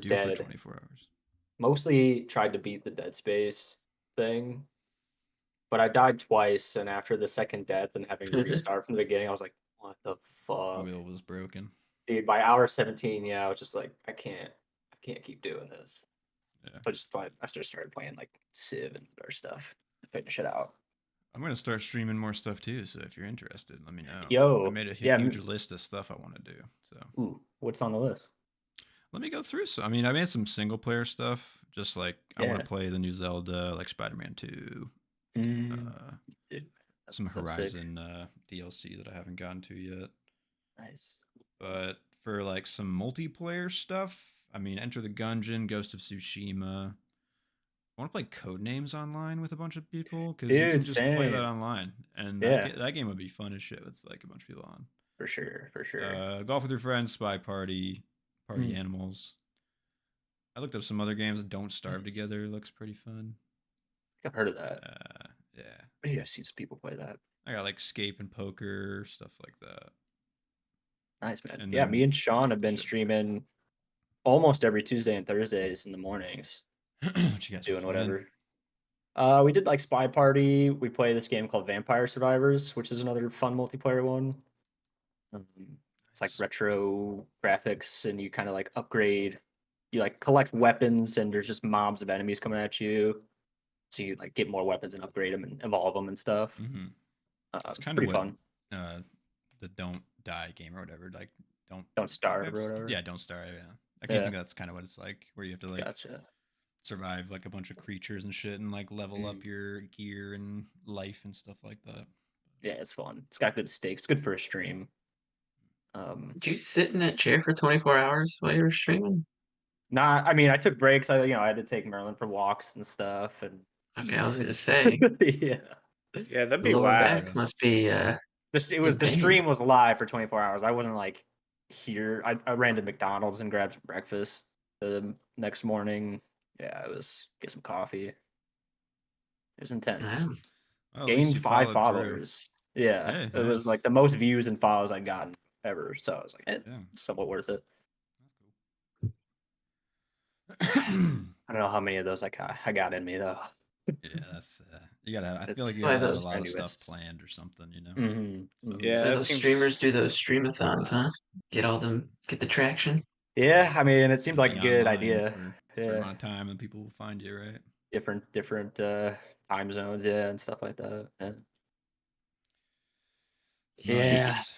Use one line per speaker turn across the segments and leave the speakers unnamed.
do for
dead.
24 hours?
Mostly tried to beat the Dead Space thing, but I died twice, and after the second death and having to restart from the beginning, I was like, "What the fuck?"
Will was broken.
Dude, by hour 17, yeah, I was just like, I can't keep doing this."
Yeah.
But I just started playing like Civ and other stuff to finish it out.
I'm gonna start streaming more stuff too. So if you're interested, let me know. I
Yo,
made a
yeah,
huge list of stuff I want to do. So
ooh, what's on the list?
let me go through. So I mean, I made some single player stuff. Just like I want
Yeah.
to play the new Zelda, like Spider-Man 2,
Mm,
uh,
dude,
some
that's sick.
Horizon DLC that I haven't gotten to yet.
Nice.
But for like some multiplayer stuff, I mean, Enter the Gungeon, Ghost of Tsushima. I want to play Codenames online with a bunch of people because you
Dude,
can just play that
same.
online, and
Yeah,
that game would be fun as shit with like a bunch of people on.
for sure, for sure.
Golf with your friends, Spy Party, Party
Mm,
Animals. I looked up some other games. Don't Starve
nice.
Together looks pretty fun.
I've heard of that.
Yeah,
Maybe I've seen some people play that.
I got like Scape and Poker stuff like that,
Nice, man.
and
Yeah, me
then
and Sean have
some
been
shit.
streaming almost every Tuesday and Thursdays in the mornings,
What you guys been
doing
playing?
whatever. We did like Spy Party. We play this game called Vampire Survivors, which is another fun multiplayer one. Um, it's like
Nice.
retro graphics, and you kind of like upgrade. You like collect weapons, and there's just mobs of enemies coming at you. So you like get more weapons and upgrade them and evolve them and stuff.
Mm-hmm. It's
It's
kind of
pretty
what
fun.
uh, the Don't Die game or whatever. Like don't
Don't starve or
perhaps
whatever.
yeah, Don't Starve. Yeah, I can't
Yeah,
think that's kind of what it's like, where you have to like
gotcha.
survive like a bunch of creatures and shit, and like level
Mm.
up your gear and life and stuff like that.
Yeah, it's fun. It's got good stakes. Good for a stream. Um,
Did you sit in that chair for 24 hours while you were streaming?
Not. I mean, I took breaks. I had to take Merlin for walks and stuff and
Okay, I was
eat.
gonna say
Yeah.
Yeah, that'd
the
be
lower
whack.
back must be in
The
pain.
stream was live for 24 hours. I wouldn't like here. I ran to McDonald's and grabbed some breakfast the next morning. Yeah, it was get some coffee. It was intense.
Wow.
Well, at least
Gained
you
5
followed through.
followers. Yeah,
Hey,
it was
nice.
like the most views and follows I'd gotten ever. So I was like,
Yeah,
somewhat worth it.
that's cool.
I don't know how many of those I got in me though.
Yeah, that's you gotta. I
It's
feel like you
Why
gotta have a
those
lot of stuff
strenuous.
planned or something. You know.
Yeah,
that's why
that
those
seems.
streamers do those streamathons, huh? Get the traction.
Yeah, I mean, it seemed
Gotta
like a
be
good
online
idea.
for a certain
Yeah,
amount of time, and people will find you, right?
different time zones, yeah, and stuff like that. Yeah. Yeah.
Nice.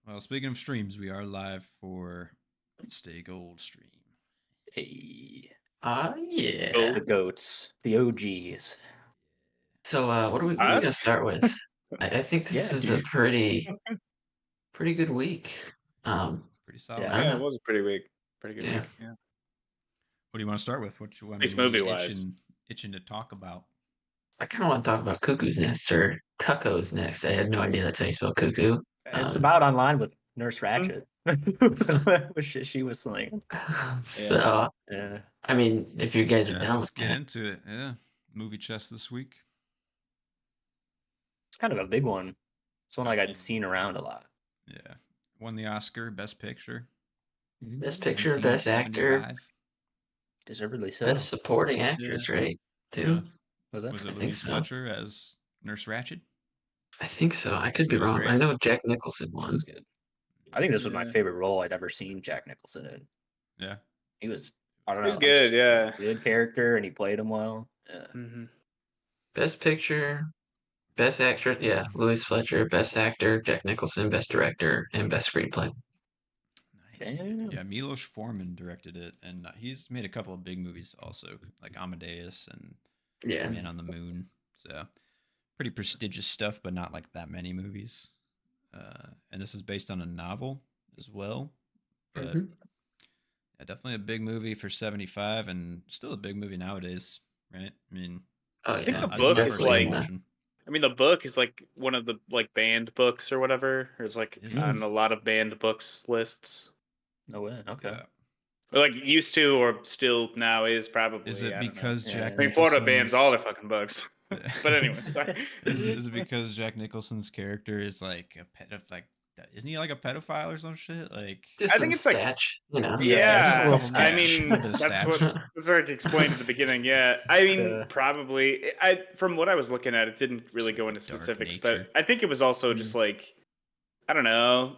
Well, speaking of streams, we are live for Stay Gold stream.
Hey,
Yeah.
the
Oh,
goats, the OGs.
So what are we gonna
us?
start with? I think this
Yeah,
is a
dude.
pretty good week.
Pretty
Yeah.
solid.
I don't
Yeah, it
know.
was a pretty week. Pretty good
Yeah.
week. Yeah.
What do you want to start with? I
At least
mean, what are
movie
you
wise.
itching to talk about?
I kind of want to talk about Cuckoo's Nest or Cuckoo's Nest. I had no idea that's how you spell cuckoo.
It's
Um,
about online with Nurse
Mm.
Ratchet, which she was slaying.
Yeah.
so
Yeah,
I mean, if you guys are
Yeah,
down
let's
with
get
that,
into it. Yeah, movie chest this week.
it's kind of a big one. It's one like I'd
And,
seen around a lot.
yeah, won the Oscar Best Picture,
Best Picture, Best Actor,
1975.
Deservedly so.
Best Supporting
Yeah.
Actress, right?
Yeah,
Too.
Was that?
was
I
it
think
Louise
so.
Fletcher as Nurse Ratched?
I think so. I could be
She was
wrong. I
great.
know Jack Nicholson
It
won.
was good. I think this was my
Yeah.
favorite role I'd ever seen Jack Nicholson in.
Yeah,
He was, I don't
It was
know, it was
good.
just
Yeah.
a good character, and he played him well. Yeah.
Hmm.
Best Picture, Best Actress, yeah, Louise Fletcher, Best Actor, Jack Nicholson, Best Director, and Best Screenplay.
nice, dude.
Damn.
Yeah, Milos Forman directed it, and he's made a couple of big movies also, like Amadeus and
Yeah.
Man on the Moon. So pretty prestigious stuff, but not like that many movies. And this is based on a novel as well, but
Mhm.
yeah, definitely a big movie for 75, and still a big movie nowadays, right? I mean,
Oh
I think
yeah,
the
this is
it's
my
book is
first time
definitely.
like.
watching.
I mean, the book is like one of the like banned books or whatever. There's like
Is it?
on a lot of banned books lists.
No way. Okay.
Yeah.
Or like used to or still now is
Is
probably.
it
I don't know.
because Jack
Yeah.
I mean, Florida bans all
Nicholson's
their fucking books. But anyway, sorry.
is it because Jack Nicholson's character is like a isn't he like a pedophile or some shit? Like,
Just
I
some
think it's like
statch, you know.
Yeah, just a
yeah.
little
I
stash.
mean,
A bit of
that's
stash.
what that's like explained at the beginning. Yeah, I mean,
Yeah.
probably. I from what I was looking at, it didn't really
Just
go
like
into
the dark
specifics,
nature.
but I think it was also
Mm.
just like I don't know.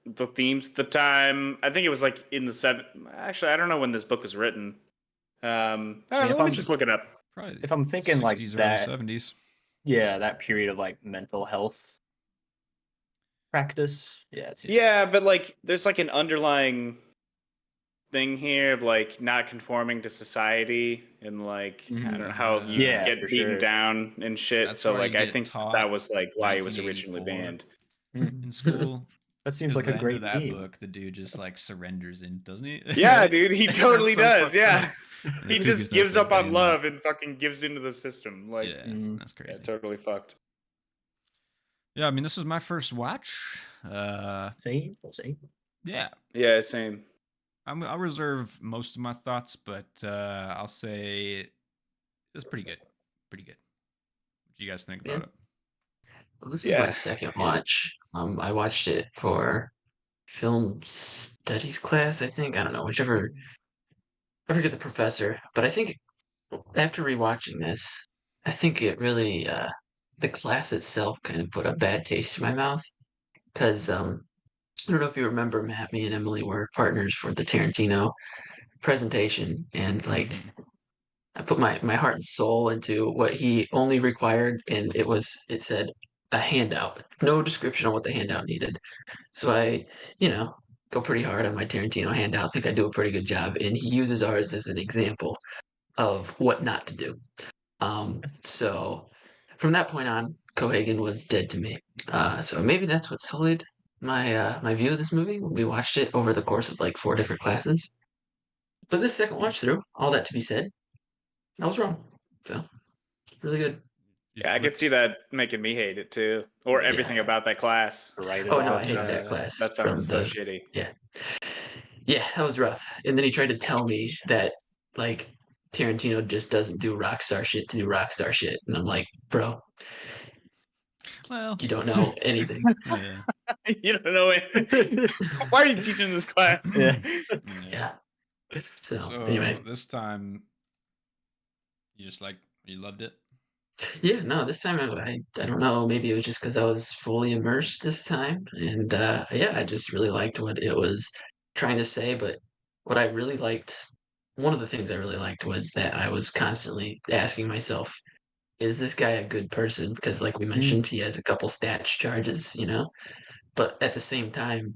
The themes at the time. I think it was like in the seven. Actually, I don't know when this book was written.
if
Let me
I'm-
just look it up.
Probably
If I'm thinking like
60s, early
that,
70s.
yeah, that period of like mental health practice. Yeah, it's
Yeah, but like, there's like an underlying thing here of like not conforming to society and like I don't know how you
Yeah,
get
for
beaten
sure.
down and shit.
That's
So
why
like
you
I
get
think
taught
that was like why it was originally
1984
banned.
in school.
That seems
Because
like
the
a
end
great
of that
theme.
book, the dude just like surrenders in, doesn't he?
Yeah,
Right?
dude, he
That's
totally
so
does.
fucked
Yeah,
up. And the
he
Cuckoo
just
starts,
gives
like,
up on
banging that.
love and fucking gives into the system. Like,
Yeah,
Mm.
that's
yeah,
crazy.
totally fucked.
Yeah, I mean, this was my first watch.
Same.
Yeah,
Yeah, same.
I'll reserve most of my thoughts, but I'll say it's pretty good. Pretty good. What do you guys think about
Yeah.
it?
Well, this is my
Yeah.
second watch. I watched it for film studies class, I think. I don't know, whichever. I forget the professor, but I think after rewatching this, I think it really the class itself kind of put a bad taste in my mouth because I don't know if you remember, Matt, me and Emily were partners for the Tarantino presentation, and like I put my heart and soul into what he only required, and it said a handout, no description on what the handout needed. So I, go pretty hard on my Tarantino handout. I think I do a pretty good job, and he uses ours as an example of what not to do. So from that point on, Cohagen was dead to me. So maybe that's what sullied my view of this movie when we watched it over the course of like 4 different classes. But this second watch through, all that to be said, I was wrong. So really good.
You
Yeah, I could see
flipped.
that making me hate it too, or
Yeah.
everything about that class.
Right.
Oh no, I
off,
hated
yeah.
that class
That
from
sounds so
the
shitty.
yeah, that was rough. And then he tried to tell me that like Tarantino just doesn't do rock star shit to do rock star shit, and I'm like, bro,
Well,
you don't know anything.
yeah.
You don't know it. Why are you teaching this class?
Yeah.
Yeah. So
So
anyway,
this time, you loved it.
yeah, no, this time I don't know, maybe it was just because I was fully immersed this time, and yeah, I just really liked what it was trying to say. But what I really liked, one of the things I really liked was that I was constantly asking myself, is this guy a good person? Because like we mentioned, he has a couple stat charges, but at the same time,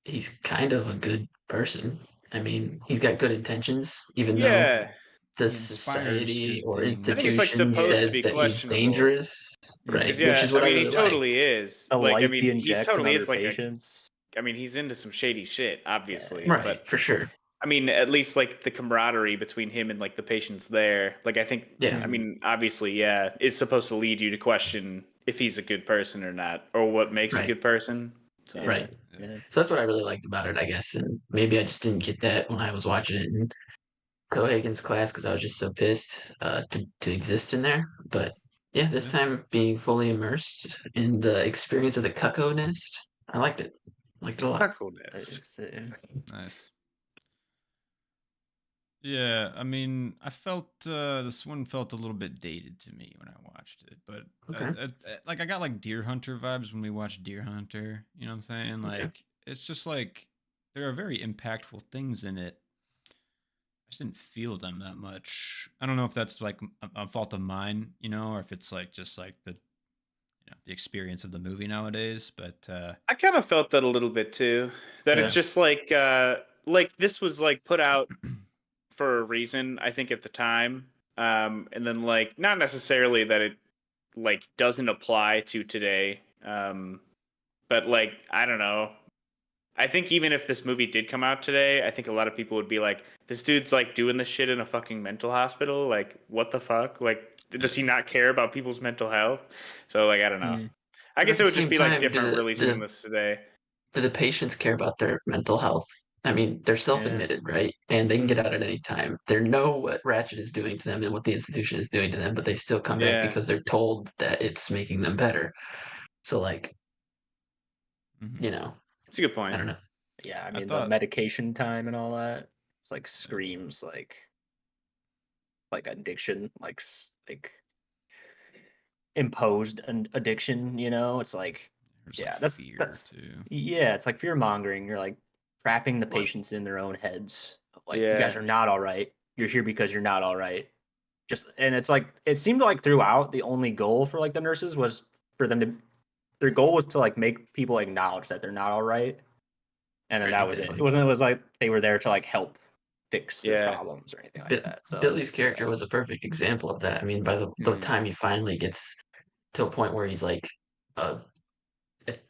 he's kind of a good person. I mean, he's got good intentions, even though
Yeah,
the
He inspires
society
good
or
things.
I think it's like
institution
supposed to
says
be
that he's
questionable.
dangerous, right?
Because
Which
yeah,
is
I
what I
mean, he
really like.
totally is.
The
Like, I
life
mean,
he
he's
injects in
totally
other
is like a.
patients.
I mean, he's into some shady shit, obviously.
Right,
But
for sure.
I mean, at least like the camaraderie between him and like the patients there. Like, I think.
Yeah.
I mean, obviously, yeah, is supposed to lead you to question if he's a good person or not, or what makes a
Right.
good person. So.
Yeah.
Right.
Yeah.
So that's what I really liked about it, I guess. And maybe I just didn't get that when I was watching it in Cohagen's class because I was just so pissed to exist in there. But yeah, this
Yeah.
time being fully immersed in the experience of the Cuckoo nest, I liked it. Liked it a lot.
Cuckoldness.
Nice. Yeah, I mean, I felt this one felt a little bit dated to me when I watched it, but
Okay.
like I got like Deer Hunter vibes when we watched Deer Hunter. You know what I'm saying?
Okay.
Like it's just like there are very impactful things in it. I just didn't feel them that much. I don't know if that's like a fault of mine, or if it's like just like the experience of the movie nowadays. But
I kind of felt that a little bit too. That it's
Yeah.
just like this was like put out for a reason, I think at the time. And then like not necessarily that it like doesn't apply to today. But like I don't know. I think even if this movie did come out today, I think a lot of people would be like, this dude's like doing this shit in a fucking mental hospital. Like, what the fuck? Like, does he not care about people's mental health? So like I don't know. I
But
guess
at
it
the
would just
same
be like
time,
different releasing this today.
do the patients care about their mental health? I mean, they're self-admitted, right? And they can get out at any time. They know what Ratchet is doing to them and what the institution is doing to them, but they still come back
Yeah.
because they're told that it's making them better. So, like,
Mhm.
you know,
It's a good
I
point.
don't know.
Yeah, I
I
mean the
thought
medication time and all that. It's like screams like addiction, like imposed an addiction. It's like,
there's like
yeah,
fear
that's
too.
yeah, it's like fear mongering. You're like trapping the
Well,
patients in their own heads. Of like, you
Yeah.
guys are not all right. You're here because you're not all right. Just and it's like it seemed like throughout the only goal for like the nurses was for them to their goal was to like make people acknowledge that they're not all right, and then
right,
that was it.
exactly.
It was like they were there to like help fix their
Yeah.
problems or anything like that. So
Billy's character was a perfect example of that. I mean, by the
mm,
time he finally gets to a point where he's like a,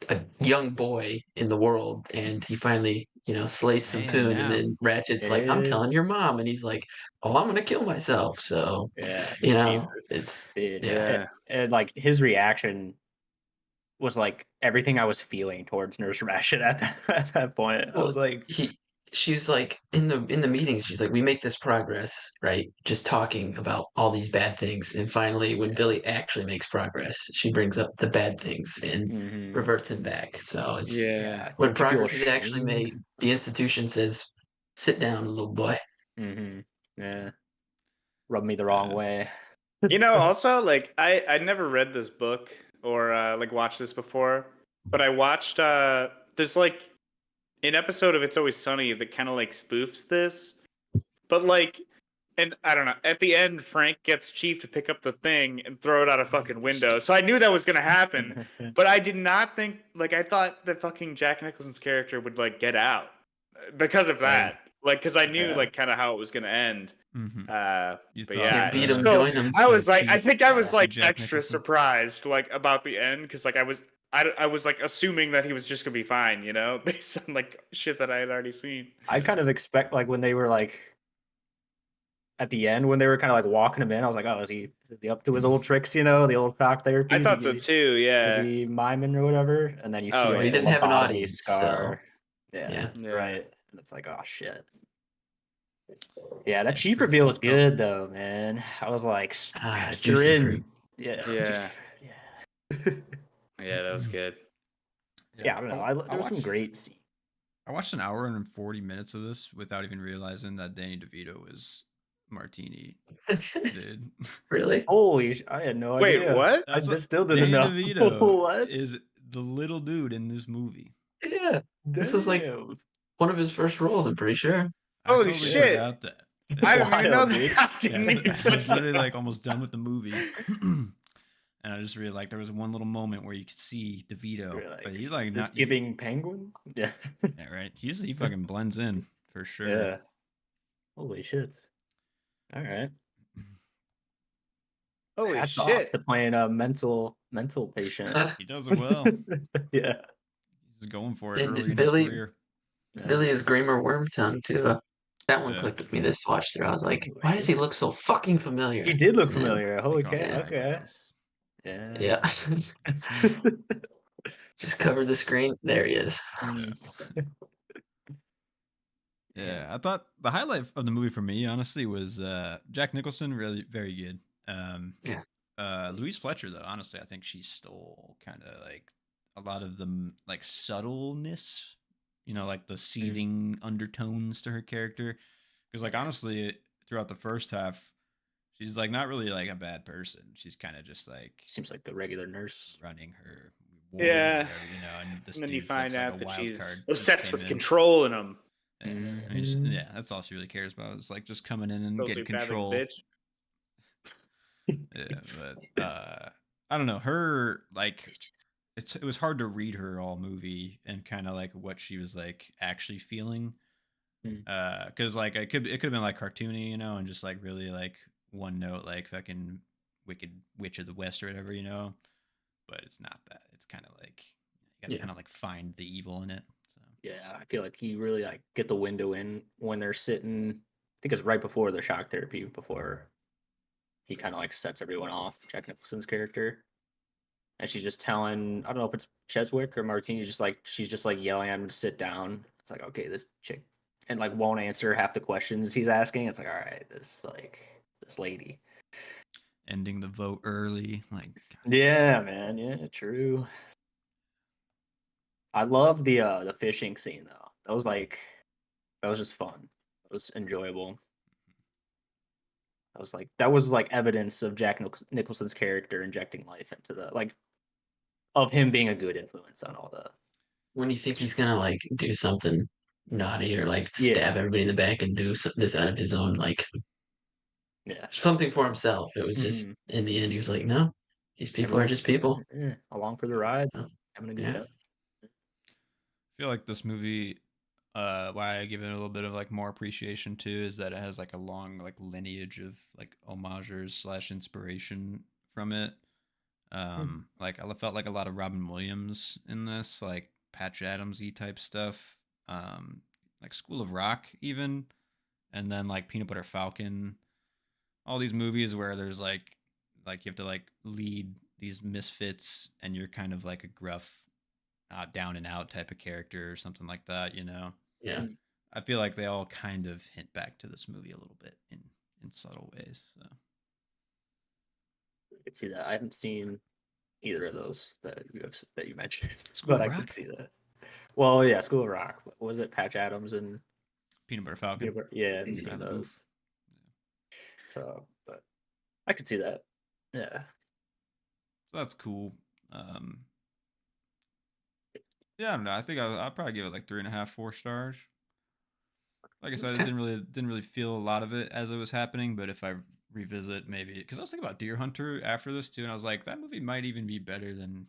a young boy in the world, and he finally, slays some
Man,
poon, and
now.
then Ratchet's like, "I'm
yeah,
telling your mom," and he's like, "Oh, I'm gonna kill myself." So,
yeah, Jesus,
it's
dude,
yeah.
and like his reaction was like everything I was feeling towards Nurse Ratched at at that point. I
Well,
was like,
she's like in the meetings, she's like, we make this progress, right? Just talking about all these bad things. And finally, when
yeah,
Billy actually makes progress, she brings up the bad things and
hmm
reverts him back. So it's
Yeah.
yeah.
when
Don't you feel
progress is actually
ashamed?
made, the institution says, sit down, little boy.
Yeah, rub me the wrong
Yeah.
way.
Also, like I never read this book or like watched this before, but I watched there's like an episode of It's Always Sunny that kind of like spoofs this, but like, and I don't know. At the end, Frank gets Chief to pick up the thing and throw it out a fucking window. So I knew that was gonna happen, but I did not think like I thought that fucking Jack Nicholson's character would like get out because of
Right.
that. Like, because I knew
Yeah.
like kind of how it was gonna end.
Mm-hmm. You
But
thought
yeah,
Can't beat
it's
'em,
still.
join 'em.
I was like, I
Chief
think I was
Yeah.
be
like
Jack
extra
Nicholson.
surprised like about the end because like I was like assuming that he was just gonna be fine, based on like shit that I had already seen.
I kind of expect like when they were like at the end when they were kind of like walking him in, I was like, oh, is he up to his old tricks? The old shock
I
therapies.
thought so too.
Is
Yeah.
he miming or whatever? And then you see
Oh
Well, he
like the
yeah.
didn't have an
lobotomy
audience, so
scar. Yeah,
yeah.
Yeah.
right. And it's like, oh shit. Yeah, that
Yeah,
chief
pretty
reveal was
fucked up.
good though, man. I was like, yes, you're
Juicy
in.
fruit.
Yeah,
Yeah.
yeah.
Yeah, that was good.
Yeah, I don't know.
I
There was some
watched
great scenes.
I watched an hour and 40 minutes of this without even realizing that Danny DeVito was Martini, dude.
Really?
Holy, I had no
Wait,
idea.
what?
I
That's what,
still didn't
Danny
know.
DeVito
What?
is the little dude in this movie.
Yeah. This is like
Damn.
one of his first roles, I'm pretty sure.
I
Holy
totally
Shit.
shit!
forgot that.
I
Yeah.
didn't even know
Wild, dude.
that. I
Yeah,
didn't even
I was
catch
literally
that.
like almost done with the movie. And I just really like there was one little moment where you could see DeVito,
You're like,
but he's
is
like
this
not
giving penguin? Yeah.
yeah, right. He fucking blends in for sure.
Yeah. Holy shit. All right.
Holy
Hats off
shit!
to playing a mental patient.
He does it well.
Yeah.
He's going for it
And
early in his
Billy
career.
Yeah.
Billy is Gramer Wormtongue too. That one
Yeah.
clicked with me this watch through. I was like,
Oh,
why does he
shit.
look so fucking
He
familiar?
did look
And then
familiar.
Take
Holy
off
cow.
the
Okay.
eyebrows.
Yeah.
yeah,
That's him.
just covered the screen. There he is.
Mm,
Yeah.
damn.
Yeah, I thought the highlight of the movie for me, honestly, was Jack Nicholson, really very good.
Yeah.
Louise Fletcher, though, honestly, I think she stole kind of like a lot of the like subtleness, like the seething undertones to her character. Because like honestly, throughout the first half, she's like not really like a bad person. She's kind of just like
Seems like a regular nurse.
running her ward or
Yeah.
whatever, and this
And then you
dude's that's
find
like a
out that
wild
she's
card that
obsessed
came
with
in.
controlling him.
Yeah,
Mhm.
yeah, that's all she really cares about is like just coming in and
Those
getting
who badly
control.
bitch.
Yeah, but I don't know. Her like it was hard to read her all movie and kind of like what she was like actually feeling.
Mm.
Because like it could have been like cartoony, and just like really like one note, like fucking Wicked Witch of the West or whatever, But it's not that. It's kind of like you gotta
Yeah.
kind of like find the evil in it. So
Yeah, I feel like you really like get the window in when they're sitting. I think it's right before the shock therapy, before he kind of like sets everyone off. Jack Nicholson's character, and she's just telling. I don't know if it's Cheswick or Martini. She's just like yelling at him to sit down. It's like, okay, this chick, and like won't answer half the questions he's asking. It's like, all right, this lady.
ending the vote early, like
Yeah, man. Yeah, true. I love the fishing scene though. That was just fun. It was enjoyable. That was like evidence of Jack Nicholson's character injecting life into of him being a good influence on all the
When you think he's gonna like do something naughty or like
yeah
stab everybody in the back and do this out of his own like
yeah.
something for himself, it was
Hmm.
just in the end he was like, no, these people are
Everyone's
just people.
along for the ride,
Oh,
having a good
yeah,
time.
I feel like this movie, why I give it a little bit of like more appreciation too, is that it has like a long like lineage of like homagers slash inspiration from it. Like I felt like a lot of Robin Williams in this, like Patch Adamsy type stuff, like School of Rock even, and then like Peanut Butter Falcon. All these movies where there's like you have to like lead these misfits, and you're kind of like a gruff, down and out type of character or something like that. You know,
yeah.
I feel like they all kind of hint back to this movie a little bit in subtle ways. So.
I could see that. I haven't seen either of those that you mentioned,
School
but
of
I
Rock?
could see that. Well, yeah, School of Rock. What was it Patch Adams and
Peanut Butter Falcon.
Yeah, I haven't
Shia
seen
LaBeouf.
those. So, but I could see that. Yeah.
So that's cool. Um, yeah, I don't know. I think I'll probably give it like 3.5, 4 stars. Like I said, it
Okay.
didn't really feel a lot of it as it was happening. But if I revisit, maybe because I was thinking about Deer Hunter after this too, and I was like, that movie might even be better than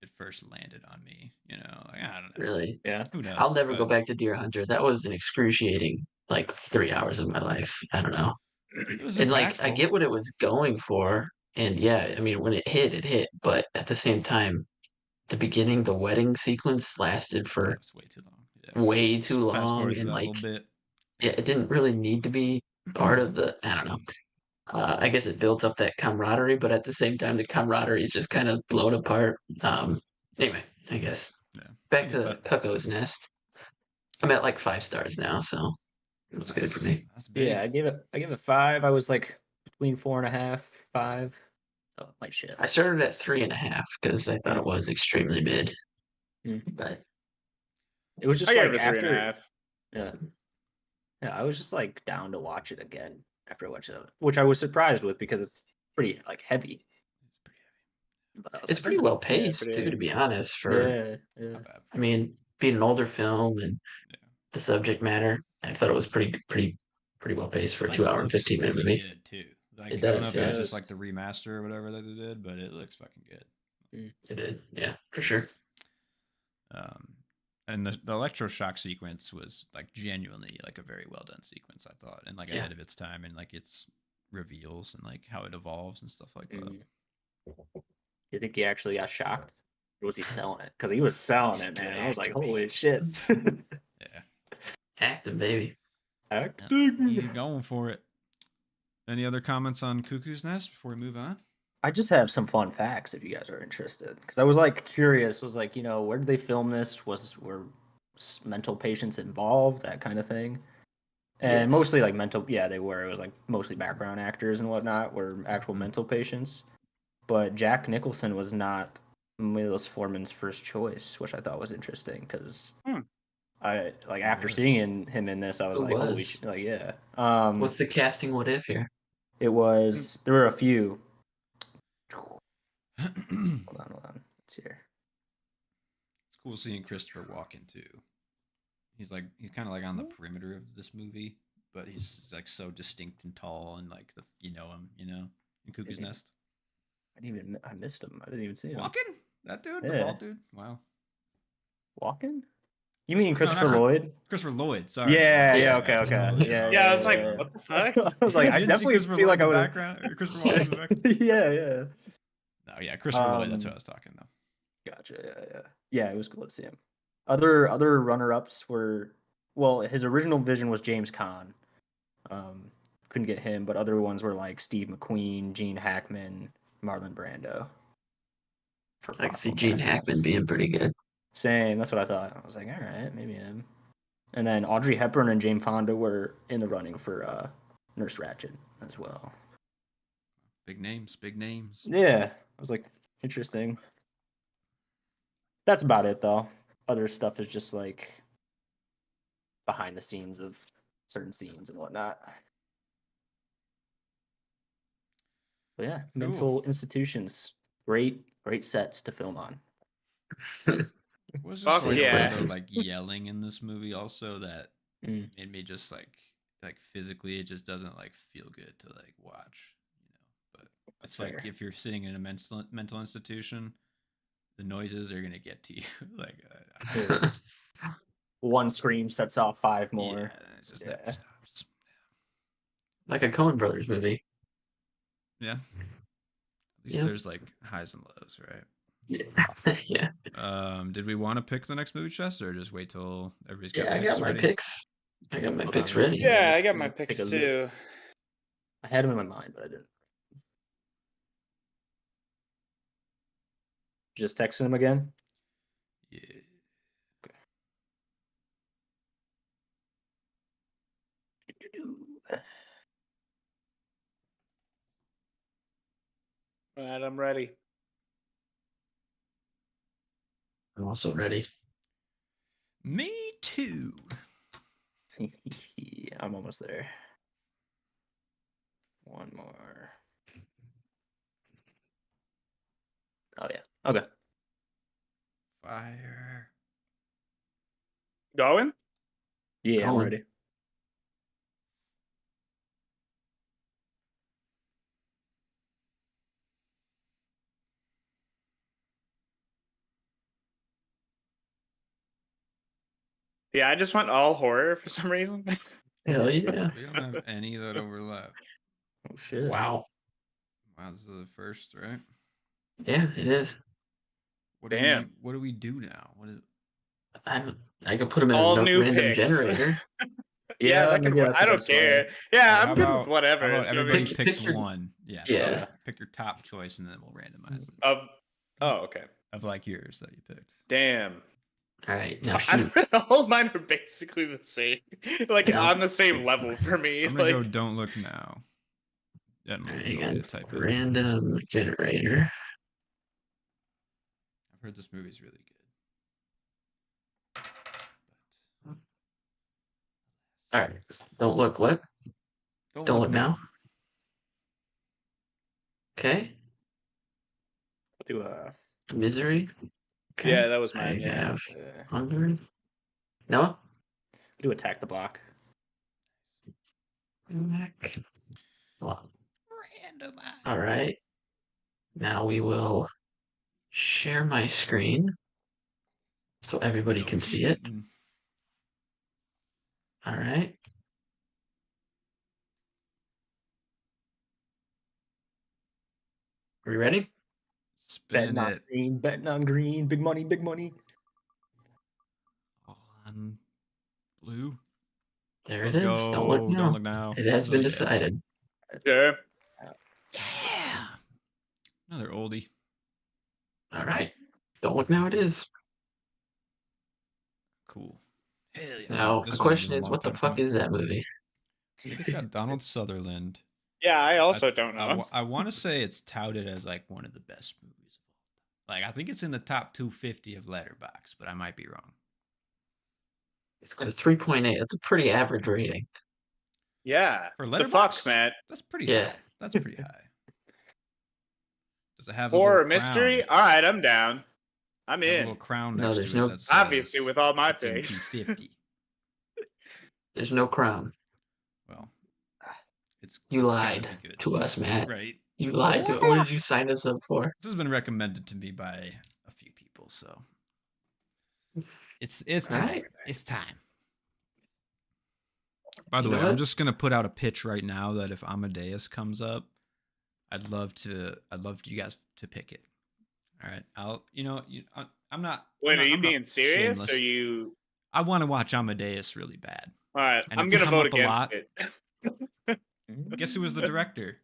it first landed on me. You know, like, I don't know.
Really.
Yeah.
Who knows?
I'll never go
But
back to Deer Hunter. That was an excruciating like 3 hours of my life. I don't know.
it was
And like I
impactful.
get what it was going for. And yeah, I mean when it hit. But at the same time, the beginning, the wedding sequence lasted
That
for
was way too long. Yeah.
way
Let's
too
fast
long.
forward to
And
that
like
little bit.
yeah, it didn't really need to be part of the I don't know. I guess it built up that camaraderie, but at the same time, the camaraderie is just kind of blown apart. Anyway, I guess
Yeah, I
back
get
to
that.
Cuckoo's Nest. I'm at like 5 stars now, so it was good for me.
That's
Yeah,
big.
I gave it 5. I was like between 4.5, 5. Oh, it might shift.
I started at 3.5 because I thought it was extremely mid,
Mhm.
but
It was
I
just
gave
like
it a three and a
after
half.
yeah. Yeah, I was just like down to watch it again after I watched it, which I was surprised with because it's pretty like heavy.
It's pretty
But I was
it's
like,
pretty
oh,
well
yeah,
paced
Pretty
too, to
heavy.
be honest. For
yeah, yeah.
not bad.
I mean, being an older film and
Yeah.
the subject matter, I thought it was pretty well paced for a
Like it
2 hour and
looks
15-minute
really
movie.
good too.
It
Like I don't know
does,
if it
yeah,
was just
Yes.
like the remaster or whatever that they did, but it looks fucking good.
it did, yeah, for sure.
Um, and the electroshock sequence was like genuinely like a very well done sequence, I thought, and like
Yeah.
ahead of its time, and like its reveals and like how it evolves and stuff like that.
Mm. You think he actually got shocked? Or was he selling it? Because he was selling
He's a
it,
good
man. I was like,
actor,
holy
man.
shit.
Yeah,
Acting, baby.
yeah,
Acting.
he's going for it. Any other comments on Cuckoo's Nest before we move on?
I just have some fun facts if you guys are interested. Because I was like curious. I was like, where did they film this? Were mental patients involved? That kind of thing. And
Yes.
mostly like mental, yeah, they were. It was like mostly background actors and whatnot were actual
Mhm.
mental patients. But Jack Nicholson was not Milos Forman's first choice, which I thought was interesting because
Hmm.
I like
Who
after
was?
seeing him in this, I was
Who
like, holy,
was?
like yeah.
What's the casting what if here?
It was there were a few.
It's
Hold on. It's here.
cool seeing Christopher Walken too. He's kind of like on the perimeter of this movie, but he's like so distinct and tall, and like him, in Cuckoo's
Yeah.
Nest.
I missed him. I didn't even see him.
Walken, that dude, the
Yeah.
bald dude. Wow.
Walken? You mean
No, not
Christopher Lloyd?
Christopher Lloyd. Sorry.
Yeah,
Yeah.
okay. Yeah,
Yeah, I was like,
yeah.
what the fuck?
I was like, I
You didn't see
definitely
Christopher
feel
Lloyd
like I
in the
would
background, or Christopher Walken in the background.
Yeah.
No, yeah, Christopher Lloyd. That's what I was talking though.
Gotcha. Yeah. Yeah, it was cool to see him. Other runner-ups were his original vision was James Caan. Couldn't get him, but other ones were like Steve McQueen, Gene Hackman, Marlon Brando. For
I can see
possible
Gene
castings.
Hackman being pretty good.
Same, that's what I thought. I was like, all right, maybe him. And then Audrey Hepburn and Jane Fonda were in the running for Nurse Ratched as well.
Big names, big names.
Yeah, I was like, interesting. That's about it, though. other stuff is just like behind the scenes of certain scenes and whatnot. But yeah,
Cool.
mental institutions, great sets to film on.
Was
Fuck
just like
yeah.
a lot of
places.
like yelling in this movie also that
Mm.
made me just like physically it just doesn't like feel good to like watch, but it's like
fair.
if you're sitting in a mental institution, the noises are gonna get to you. Like
One scream sets off 5
yeah,
more.
it just
Yeah.
never stops.
Like a Coen Brothers movie.
Yeah, at least
Yep.
there's like highs and lows, right?
Yeah.
Did we want to pick the next movie, Chess, or just wait till everybody's got
Yeah, I
picks
got my
ready?
picks. I got my
Hold
picks
on,
ready.
Yeah, I got
let
my
me take
picks
a look.
too.
I had them in my mind, but I didn't. Just texting them again.
Yeah.
All right, I'm ready.
I'm also ready.
Me too.
Yeah, I'm almost there. One more. Oh yeah. Okay.
Fire.
Going?
Yeah, I'm
Going.
ready.
Yeah, I just went all horror for some reason.
Hell yeah.
We don't have any that overlap.
Oh shit.
Wow.
Wow, this is the first, right?
Yeah, it is.
What
Damn.
do we do now? What is
I could put them in a
All new
random
picks.
generator.
Yeah, that could work.
that's
I
the
don't
best way.
care. Yeah,
how
I'm good with
about-
whatever.
How about
So, I mean,
everybody
Pick-
picks
pick your-
one? Yeah.
Yeah.
Pick your top choice and then we'll randomize it.
oh, okay.
Of like yours that you picked.
Damn.
All right, now
I
shoot.
don't, all mine are basically the same. Like
Yeah.
on the same level for me.
I'm gonna
Like
go Don't Look Now. Yeah, no,
All right,
no way
again,
to type it.
random generator.
I've heard this movie's really good.
All right, don't look what? Don't look now. Okay,
I'll do a
Misery. Okay.
yeah, that was
I
mine. Yeah.
have Hungry. Noah.
do Attack the Block.
Mac. Well,
Randomize.
all right. Now we will share my screen so everybody
No
can see it.
cheating.
All right. Are we ready?
Spin
Betting on
it.
green, betting on green, big money, big money.
All on blue.
There
Let's
it is. Don't
go.
look now.
Don't look now.
It has
Oh,
been
yeah.
decided.
Sure.
Yeah. Another oldie.
All right. Don't look now. It is.
Cool. Hell yeah.
Now
This
the
one's
question
been a
is,
long
what the
time
fuck
coming.
is that movie?
I think it's got Donald Sutherland.
Yeah, I also don't
I,
know.
I want to say it's touted as like one of the best movies of all time. Like I think it's in the top 250 of Letterboxd, but I might be wrong.
It's got a 3.8. That's a pretty average rating.
Yeah.
For
The fuck,
Letterboxd,
Matt.
that's pretty
Yeah.
high. That's pretty high. Does it have a
Horror
little
mystery?
crown?
All right, I'm down. I'm
Have a
in.
little crown
No,
next
there's
to it
no-
that says
Obviously, with all my
it's in
picks.
250.
There's no crown.
Well, it's
You
it's gotta
lied
be good,
to us, Matt.
right?
You lied to. What did you sign us up for?
This has been recommended to me by a few people, so it's time.
Alright.
It's time. By the
You know
way, I'm
what?
just gonna put out a pitch right now that if Amadeus comes up, I'd love you guys to pick it. All right, I'm not.
Wait,
I'm not,
are you
I'm not
being serious?
shameless.
Or you?
I want to watch Amadeus really bad.
All right,
And
I'm
it's
gonna
come
vote
up a
against
lot.
it.
Guess who was the director?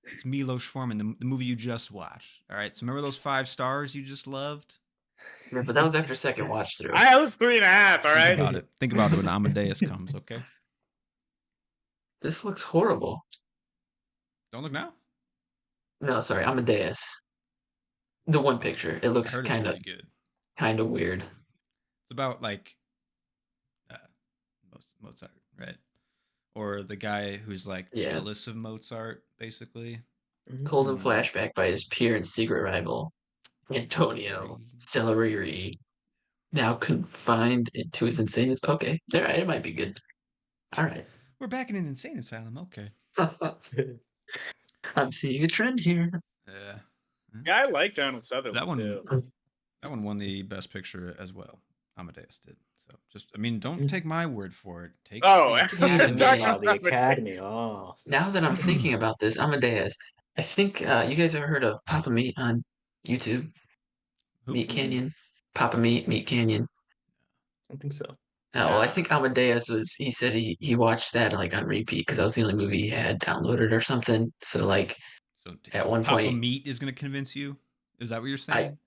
It's Milos Forman, the movie you just watched. All right, so remember those 5 stars you just loved?
Yeah, but that was after second watch through.
I was 3.5. All
Think
right.
about it. Think about it when Amadeus comes. Okay.
This looks horrible.
Don't look now.
No, sorry, Amadeus. The one picture. It
I
looks
heard it's
kind of
really good.
weird.
It's about like uh, Mozart, right? Or the guy who's like
Yeah.
jealous of Mozart, basically.
Told in
Hmm.
flashback by his peer and secret rival, Antonio Celeriri, now confined into his insane. Okay, all right, it might be good. All right.
We're back in an insane asylum. Okay.
I'm seeing a trend here.
Yeah.
Yeah, I like Donald
That
Sutherland
one.
too.
That one won the best picture as well. Amadeus did. So just, I mean, don't take my word for it. Take
Oh,
the
I'm
Academy.
talking
Oh, the
about
Academy. Oh,
Now that I'm thinking about this, Amadeus, I think you guys ever heard of Papa Meat on YouTube?
Who?
Meat Canyon? Papa Meat, Meat Canyon.
I think so.
Well, I
Nah.
think Amadeus he said he watched that like on repeat because that was the only movie he had downloaded or something. So like
So
at one
Papa
point,
Meat is going to convince you? Is that what you're
I
saying?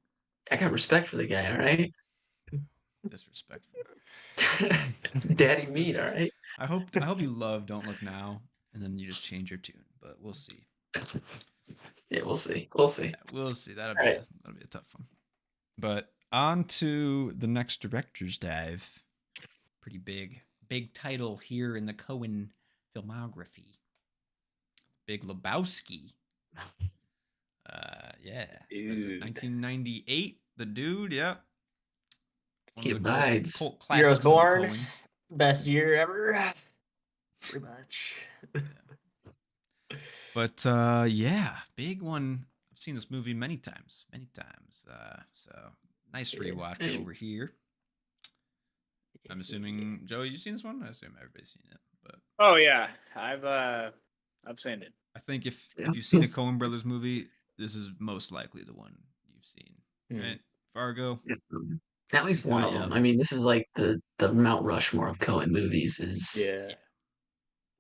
I got respect for the guy, all right?
Disrespectful.
Daddy Meat, all right?
I hope you love Don't Look Now, and then you just change your tune. But we'll see.
Yeah, we'll see. We'll see.
Yeah, we'll see. That'll
All
be
right.
that'll be a tough one. But on to the next director's dive. Pretty big title here in the Coen filmography. Big Lebowski. Yeah. Was it
Dude.
1998? The dude, yep. One
He
of the
abides.
cult
Year I was
classics of the
born.
Coens.
Best year ever. Pretty much.
But yeah, big one. I've seen this movie many times. So nice
Yeah.
rewatch over here. I'm assuming Joey, you've seen this one. I assume everybody's seen it, but
Oh yeah, I've seen it.
I think if you've seen a Coen Brothers movie, this is most likely the one you've seen. Right? Fargo.
At least one of them. I mean, this is like the Mount Rushmore of Coen movies.
Yeah.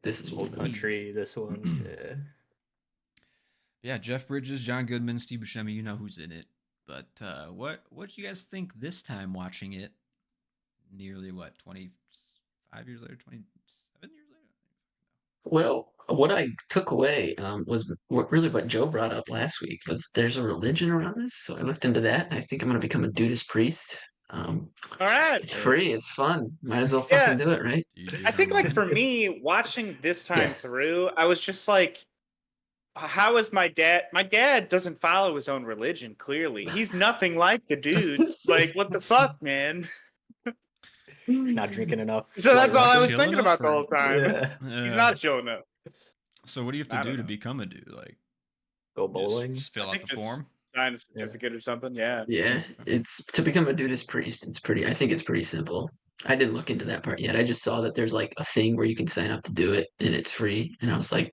This is one
Old
of them.
Country. This one. Yeah.
Yeah, Jeff Bridges, John Goodman, Steve Buscemi. You know who's in it. But what do you guys think this time watching it? Nearly 25 years later, 27 years later.
Well, what I took away was what Joe brought up last week was there's a religion around this. So I looked into that. And I think I'm going to become a Dudas priest.
All right.
It's free. It's fun. Might as well
Yeah.
fucking do it, right?
Do you do
I
it
think like
online?
for me, watching this time
Yeah.
through, I was just like, how is my dad? My dad doesn't follow his own religion, clearly. He's nothing like the dude. Like, what the fuck, man?
He's not drinking enough.
So that's all I was
Chill
thinking
enough,
about the
or-
whole time.
Yeah.
He's not showing up.
So what do you have
I
to
don't
do to
know.
become a dude? Like
Go
just
bowling.
fill
I
out
think
the
just
form?
sign a certificate or something. Yeah.
Yeah, it's to become a Dudas priest. I think it's pretty simple. I didn't look into that part yet. I just saw that there's like a thing where you can sign up to do it and it's free. And I was like,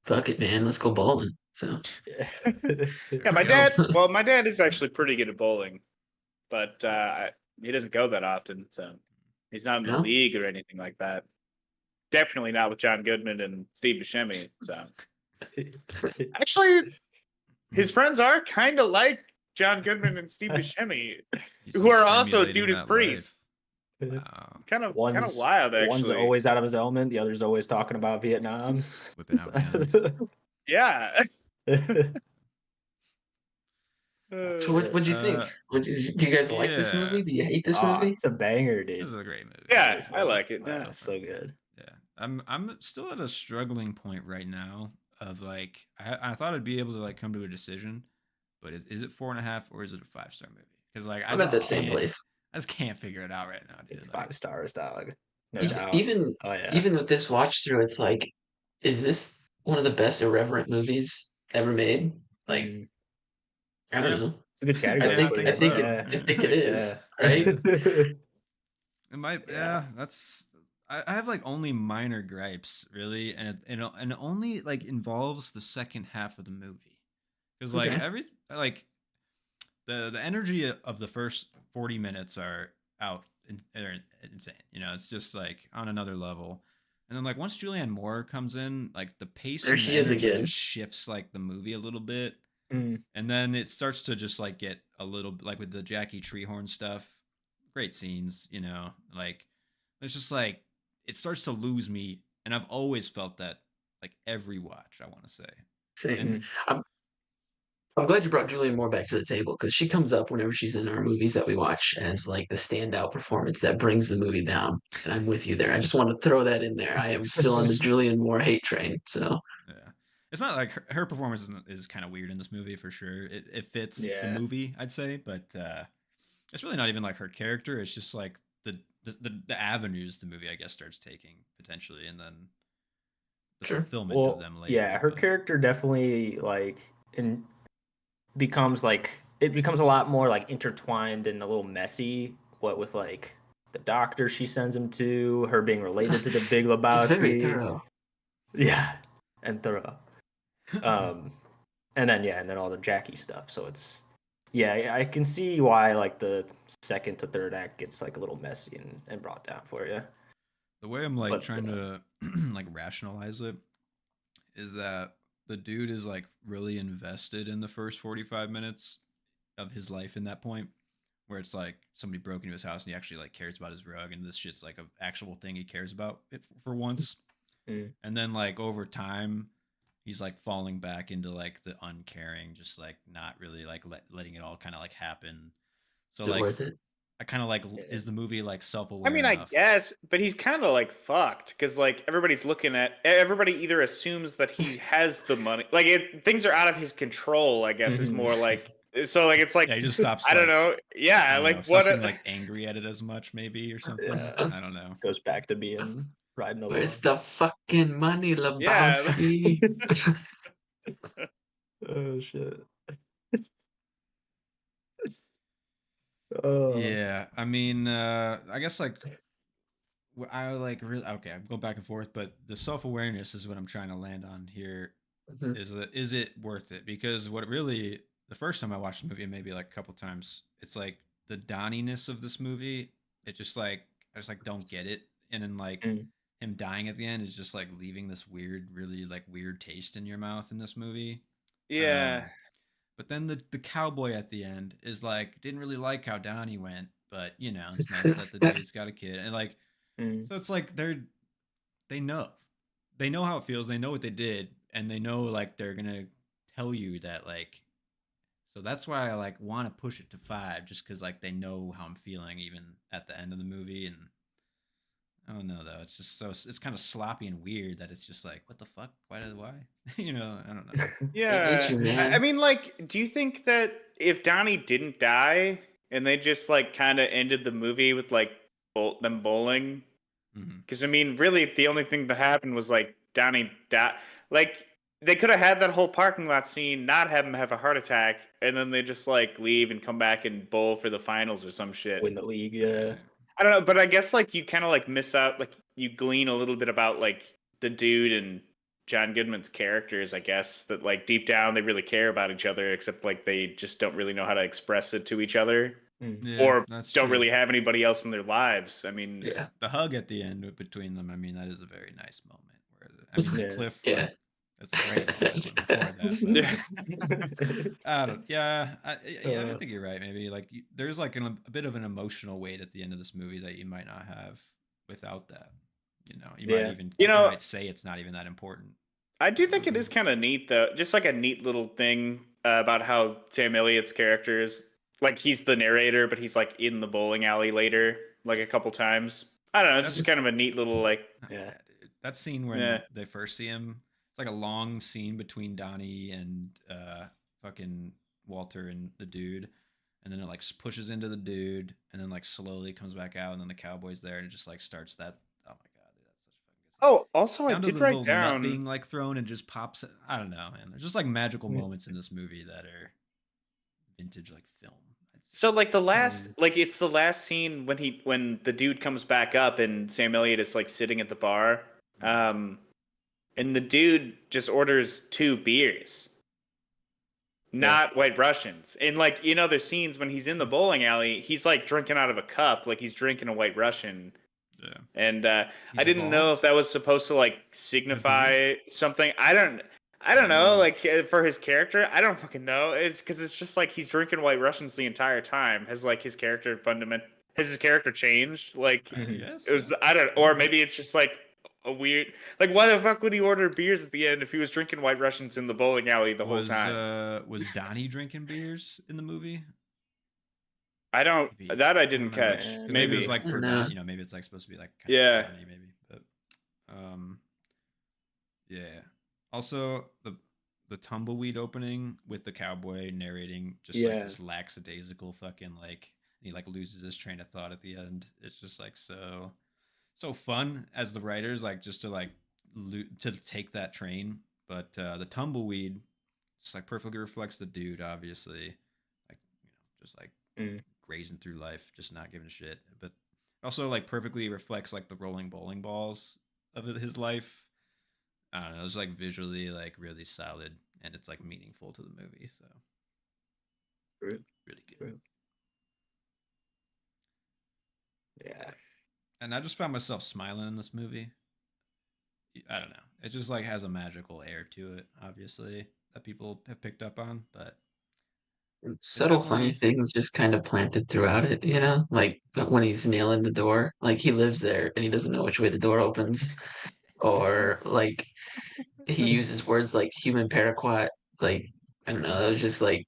fuck it, man. Let's go bowling. So
Yeah.
Yeah, my
we go.
dad. Well, my dad is actually pretty good at bowling, but he doesn't go that often, so he's not in the
No?
league or anything like that. Definitely not with John Goodman and Steve Buscemi. So actually, his friends are kind of like John Goodman and Steve Buscemi,
He's
who
just
are also
emulating
Dudas
that
priests.
life. Wow.
Kind of
One's
wild, actually.
One's always out of his element. The other's always talking about Vietnam.
Whipping out guns.
Yeah.
So what'd you think? Do you guys like this
yeah.
movie? Do you hate this
Oh,
movie?
it's a banger, dude.
This is a great movie.
Yeah,
This
I
one.
like it.
Yeah, so good.
Yeah, I'm still at a struggling point right now of like I thought I'd be able to like come to a decision, but is it 4.5 or is it a 5-star movie? Because like
I'm at that same place.
I just can't figure it out right now, dude.
It's
Like,
5 stars, dog. No
Even
doubt.
even,
Oh yeah.
even with this watch through, it's like, is this one of the best irreverent movies ever made? Like,
Mm,
I don't
Yeah.
know.
it's a good
I
category.
think
for
I
it,
think
yeah.
I think it is,
Yeah.
right?
it might.
Yeah.
Yeah, that's. I have like only minor gripes really, and it only like involves the second half of the movie, because like
Okay.
the energy of the first 40 minutes are they're insane. You know, it's just like on another level. And then like once Julianne Moore comes in, like the pace
There
and
she
the
is
energy
again.
just shifts like the movie a little bit.
Mm,
And then it starts to just like get a little like with the Jackie Treehorn stuff. Great scenes, you know, like it's just like it starts to lose me, and I've always felt that like every watch, I want to say.
Same.
And
I'm I'm glad you brought Julianne Moore back to the table because she comes up whenever she's in our movies that we watch as like the standout performance that brings the movie down. And I'm with you there. I just want to throw that in there. I am still on the Julianne Moore hate train. So
Yeah. It's not like her performance is kind of weird in this movie for sure. It fits the
Yeah.
movie, I'd say, but it's really not even like her character. It's just like the avenues the movie, I guess, starts taking potentially, and then the
sure.
fulfillment of
Well,
them later.
yeah, her
but-
character definitely becomes like it becomes a lot more like intertwined and a little messy. What with like the doctor she sends him to, her being related to the Big
It's very
Lebowski.
thorough.
Yeah, and thorough. And then all the Jackie stuff. So it's I can see why like the second to third act gets like a little messy and brought down for you.
The way I'm like
But,
trying to like rationalize it is that the dude is like really invested in the first 45 minutes of his life in that point, where it's like somebody broke into his house and he actually like cares about his rug, and this shit's like an actual thing he cares about it for once.
Mm.
And then like over time he's like falling back into like the uncaring, just like not really like letting it all kind of like happen. So
Is it
like
worth it?
I kind of like
Yeah.
is the movie like
I
self-aware
mean, I
enough?
guess, but he's kind of like fucked because like everybody either assumes that he has the money, like things are out of his control. I guess is
Mhm.
more like so. Like it's like
Yeah, he just stops.
I don't
like,
know.
I
Yeah,
don't
like
know,
what?
stops getting like angry at it as much, maybe or something.
Yeah.
I don't know.
Goes back to being riding along.
Where's the fucking money,
Yeah.
Lebowski?
Oh shit.
Yeah, I mean, I guess like I like really okay. I'm going back and forth, but the self awareness is what I'm trying to land on here.
Mhm.
Is it worth it? Because what it really the first time I watched the movie, and maybe like a couple times, it's like the Donnie-ness of this movie. It's just like I just like don't get it, and then like
Mm.
him dying at the end is just like leaving this weird, really like weird taste in your mouth in this movie.
Yeah.
But then the cowboy at the end is like didn't really like how Donnie went, but you know it's nice that the dude's got a kid, and like
Mm.
so it's like they know they know how it feels, they know what they did, and they know like they're gonna tell you that like so that's why I like want to push it to 5 just because like they know how I'm feeling even at the end of the movie. And I don't know though, it's just so it's kind of sloppy and weird that it's just like what the fuck, why you know, I don't know.
Ain't
Yeah.
you,
I
man?
mean, like, do you think that if Donnie didn't die and they just like kind of ended the movie with like them bowling?
Mhm.
Because I mean, really, the only thing that happened was like Donnie died. Like they could have had that whole parking lot scene, not have him have a heart attack, and then they just like leave and come back and bowl for the finals or some shit.
Win the league, yeah.
I don't know, but I guess like you kind of like miss out, like you glean a little bit about like the dude and John Goodman's characters. I guess that like deep down they really care about each other, except like they just don't really know how to express it to each other,
Mm.
Yeah,
or
that's
don't
true.
really have anybody else in their lives. I mean,
Yeah.
The hug at the end between them, I mean, that is a very nice moment. Where I mean,
Yeah.
Cliff,
Yeah.
like, that's a great moment before that. But I don't. Yeah, I think you're right. Maybe like there's like a bit of an emotional weight at the end of this movie that you might not have without that. You know, you might
Yeah.
even
You know-
might say it's not even that important.
I do think it is kind of neat though, just like a neat little thing about how Sam Elliott's character is like he's the narrator, but he's like in the bowling alley later, like a couple times. I don't know. It's
That's-
just kind of a neat little like.
Yeah.
Dude. That scene when
Yeah.
they first see him, it's like a long scene between Donnie and fucking Walter and the dude, and then it like pushes into the dude, and then like slowly comes back out, and then the cowboy's there, and it just like starts that. Oh my god, dude, that's such a fucking good scene.
Oh, also I
Down to
did
the
write
little nut
down.
being like thrown and just pops. I don't know, man. There's just like magical
Yeah.
moments in this movie that are vintage like film. I'd say.
So like the last, like it's the last scene when the dude comes back up and Sam Elliott is like sitting at the bar, and the dude just orders 2 beers, not White Russians. And like in other scenes when he's in the bowling alley, he's like drinking out of a cup, like he's drinking a White Russian.
Yeah.
And I
He's
didn't know if
evolved.
that was supposed to like signify something. I don't know, like for his character, I don't fucking know. It's because it's just like he's drinking White Russians the entire time. Has like his character has his character changed? Like
I guess.
it was I don't, or maybe it's just like a weird. Like, why the fuck would he order beers at the end if he was drinking White Russians in the bowling alley the whole time?
Was Donnie drinking beers in the movie?
I don't.
Maybe.
That I
I
didn't
don't know.
catch.
'Cause
Maybe.
it was like
I
for
don't know.
Don, maybe it's like supposed to be like kind
Yeah.
of funny, maybe. But yeah. Also the tumbleweed opening with the cowboy narrating just like
Yeah.
this lackadaisical fucking like he like loses his train of thought at the end. It's just like so fun as the writers like just to like to take that train. But the tumbleweed just like perfectly reflects the dude, obviously, like just like
Mm.
grazing through life, just not giving a shit. But also like perfectly reflects like the rolling bowling balls of his life. I don't know. It's like visually like really solid, and it's like meaningful to the movie. So
True.
really good.
True. Yeah.
And I just found myself smiling in this movie. I don't know. It just like has a magical air to it, obviously, that people have picked up on. But
Subtle funny things just kind of planted throughout it, you know? Like when he's nailing the door, like he lives there and he doesn't know which way the door opens. Or like he uses words like human paraquat. Like, I don't know, that was just like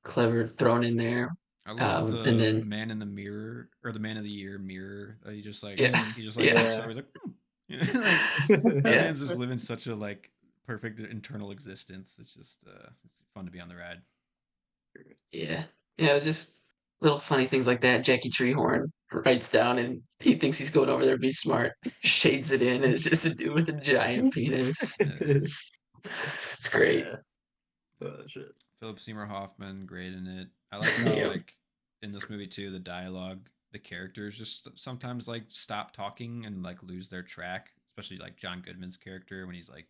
clever thrown in there.
I love
And
the
then
man in the mirror or the man of the year mirror. He just like
yeah,
he just like
yeah,
looks over. He's like, like that
yeah,
man's just living such a like perfect internal existence. It's just it's fun to be on the ride.
yeah, yeah. Just little funny things like that. Jackie Treehorn writes down and he thinks he's going over there to be smart, shades it in, and it's just a dude with a giant penis. It's great.
Yeah. Oh, shit.
Philip Seymour Hoffman, great in it. I like how
Yeah.
like in this movie too, the dialogue, the characters just sometimes like stop talking and like lose their track. Especially like John Goodman's character when he's like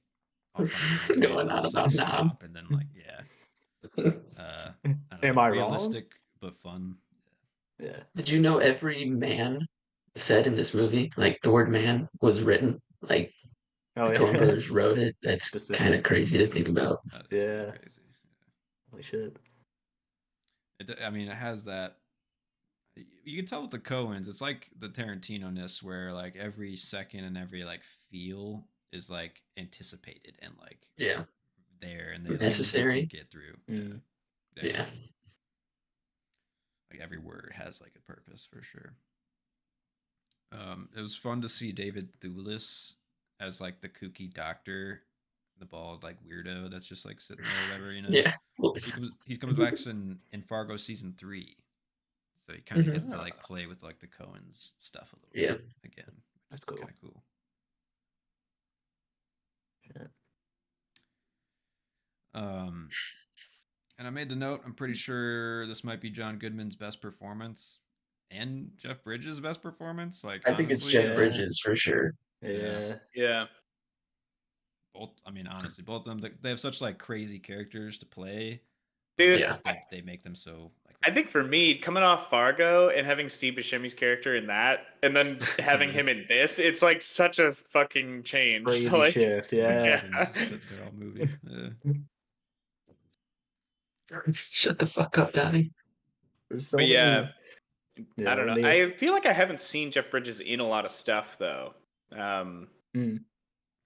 all funny and
Going
they'll
on
just
about
like
now.
stop and then like yeah. I don't
Am
know,
I
realistic but fun.
wrong? Yeah.
Did you know every man said in this movie, like the word man was written, like
Oh
the
yeah.
Coen brothers wrote it? That's
Specific.
kind of crazy to think about.
That is pretty
Yeah.
crazy.
Holy shit.
I mean, it has that. You can tell with the Coens, it's like the Tarantino-ness where like every second and every like feel is like anticipated and like
Yeah,
there and they like
necessary.
think it through.
Mm.
Yeah.
Like every word has like a purpose for sure. It was fun to see David Thewlis as like the kooky doctor, the bald like weirdo that's just like sitting there, or whatever, you know.
Yeah.
He comes back in Fargo season 3, so he kind of
Mhm.
gets to like play with like the Coens stuff a little
Yeah.
bit again.
That's cool.
Kind of cool.
Shit.
And I made the note. I'm pretty sure this might be John Goodman's best performance and Jeff Bridges' best performance. Like
I think it's
honestly,
Jeff
yeah.
Bridges for sure.
Yeah.
Yeah.
both. I mean, honestly, both of them. They have such like crazy characters to play.
Dude,
Yeah.
They make them so like.
I think for me, coming off Fargo and having Steve Buscemi's character in that, and then having him in this, it's like such a fucking change.
Crazy
So, like,
shift. Yeah.
Just sitting there all movie.
Shut the fuck up, Donnie.
There's so
But
many.
yeah,
Yeah.
I don't know.
when they-
I feel like I haven't seen Jeff Bridges in a lot of stuff though.
Mm.